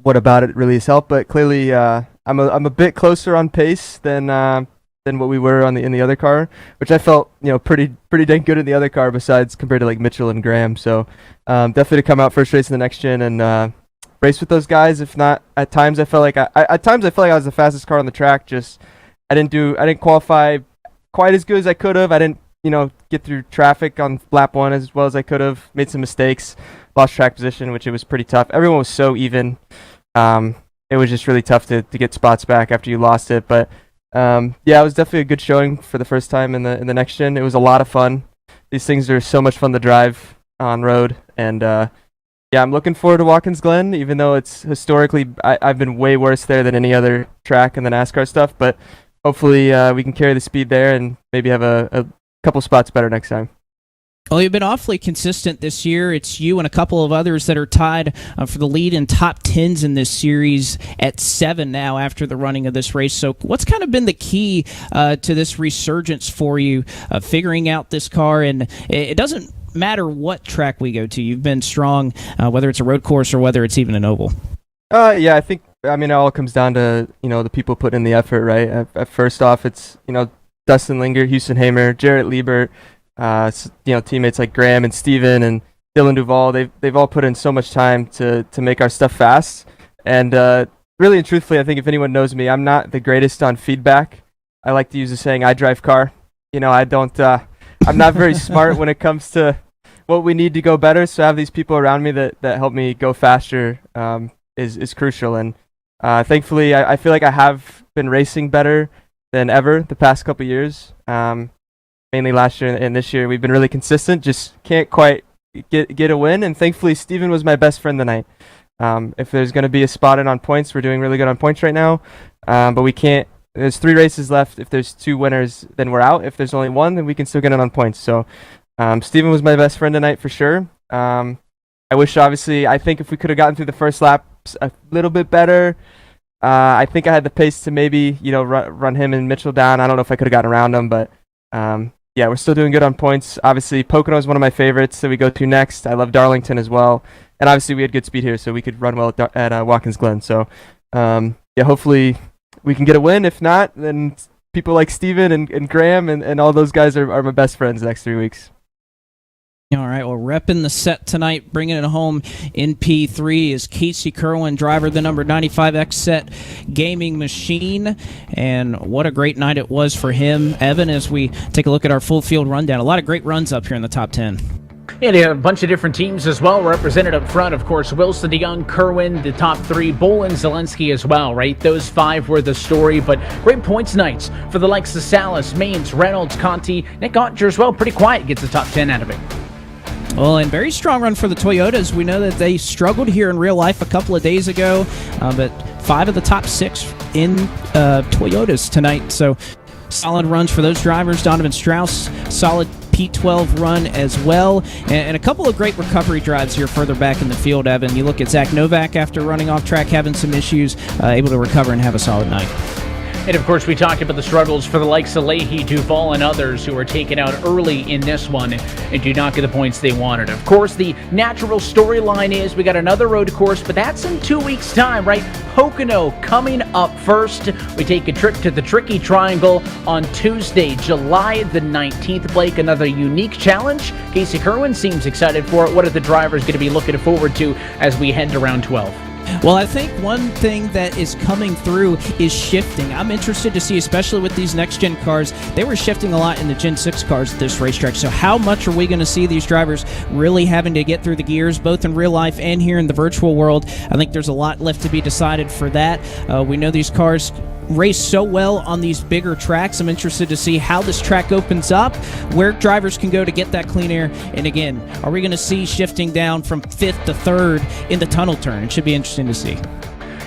what about it really has helped. But clearly, I'm a bit closer on pace than what we were in the other car, which I felt pretty dang good in the other car, besides compared to like Mitchell and Graham. So definitely to come out first race in the next gen and race with those guys. If not, at times I felt like I was the fastest car on the track. Just I didn't qualify quite as good as I could have. I didn't get through traffic on lap 1 as well as I could have. Made some mistakes, lost track position, which it was pretty tough. Everyone was so even. It was just really tough to get spots back after you lost it. But yeah, it was definitely a good showing for the first time in the next gen. It was a lot of fun. These things are so much fun to drive on road, and yeah, I'm looking forward to Watkins Glen, even though it's historically I've been way worse there than any other track in the NASCAR stuff. But hopefully we can carry the speed there and maybe have a couple spots better next time. Well, you've been awfully consistent this year. It's you and a couple of others that are tied for the lead in top 10s in this series at 7 now after the running of this race. So what's kind of been the key to this resurgence for you, figuring out this car? And it doesn't matter what track we go to. You've been strong, whether it's a road course or whether it's even an oval. Yeah, it all comes down to, the people putting in the effort, right? First off, it's, Dustin Linger, Houston Hamer, Jarrett Liebert, teammates like Graham and Steven and Dylan Duvall. They've all put in so much time to make our stuff fast. And really and truthfully, I think if anyone knows me, I'm not the greatest on feedback. I like to use the saying, I drive car. I'm not very smart when it comes to what we need to go better. So have these people around me that help me go faster is crucial. And thankfully, I feel like I have been racing better than ever the past couple years. Mainly last year and this year, we've been really consistent. Just can't quite get a win. And thankfully, Steven was my best friend tonight. If there's going to be a spot in on points, we're doing really good on points right now. But we can't. There's 3 races left. If there's 2 winners, then we're out. If there's only 1, then we can still get in on points. So Steven was my best friend tonight for sure. I think if we could have gotten through the first lap a little bit better, I think I had the pace to maybe run him and Mitchell down. I don't know if I could have gotten around him, but yeah, we're still doing good on points. Obviously, Pocono is one of my favorites that we go to next. I love Darlington as well. And obviously, we had good speed here, so we could run well at Watkins Glen. So, yeah, hopefully we can get a win. If not, then people like Steven and Graham and all those guys are my best friends the next 3 weeks. All right, well, repping the set tonight, bringing it home in P3 is Casey Kerwin, driver of the number 95X set gaming machine. And what a great night it was for him. Evan, as we take a look at our full field rundown, a lot of great runs up here in the top 10. Yeah, they have a bunch of different teams as well represented up front. Of course, Wilson, DeYoung, Kerwin, the top 3, Bolin, Zelensky as well, right? Those 5 were the story, but great points nights for the likes of Salas, Maines, Reynolds, Conti, Nick Ottinger as well. Pretty quiet, gets the top 10 out of it. Well, and very strong run for the Toyotas. We know that they struggled here in real life a couple of days ago, but 5 of the top 6 in Toyotas tonight. So solid runs for those drivers. Donovan Strauss, solid P12 run as well, and a couple of great recovery drives here further back in the field, Evan. You look at Zach Novak after running off track, having some issues, able to recover and have a solid night. And of course, we talked about the struggles for the likes of Leahy, Duvall, and others who were taken out early in this one and do not get the points they wanted. Of course, the natural storyline is we got another road course, but that's in 2 weeks' time, right? Pocono coming up first. We take a trip to the Tricky Triangle on Tuesday, July the 19th. Blake, another unique challenge. Casey Kerwin seems excited for it. What are the drivers going to be looking forward to as we head to round 12? Well, I think one thing that is coming through is shifting. I'm interested to see, especially with these next-gen cars, they were shifting a lot in the Gen 6 cars at this racetrack. So how much are we going to see these drivers really having to get through the gears, both in real life and here in the virtual world? I think there's a lot left to be decided for that. We know these cars race so well on these bigger tracks. I'm interested to see how this track opens up, where drivers can go to get that clean air, and again, are we going to see shifting down from 5th to 3rd in the tunnel turn? It should be interesting to see.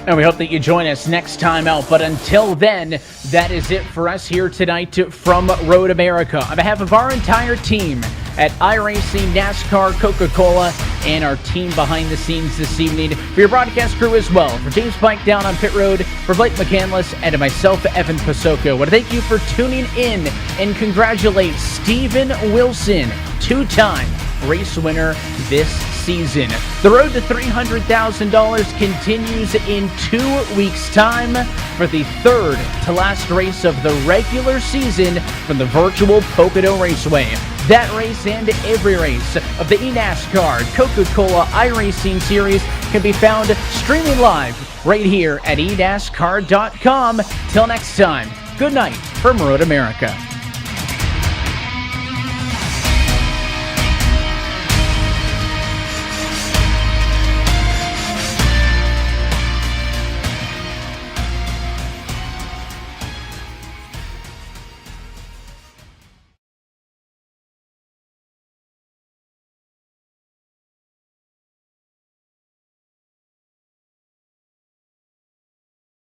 And we hope that you join us next time out. But until then, that is it for us here tonight from Road America. On behalf of our entire team at iRacing, NASCAR, Coca-Cola, and our team behind the scenes this evening, for your broadcast crew as well, for James Pike down on pit road, for Blake McCandless, and to myself, Evan Pasoko. I want to thank you for tuning in and congratulate Steven Wilson, two-time race winner this season. The road to $300,000 continues in 2 weeks' time for the third to last race of the regular season from the virtual Pocono Raceway. That race and every race of the eNASCAR Coca-Cola iRacing Series can be found streaming live right here at eNASCAR.com. Till next time, good night from Road America.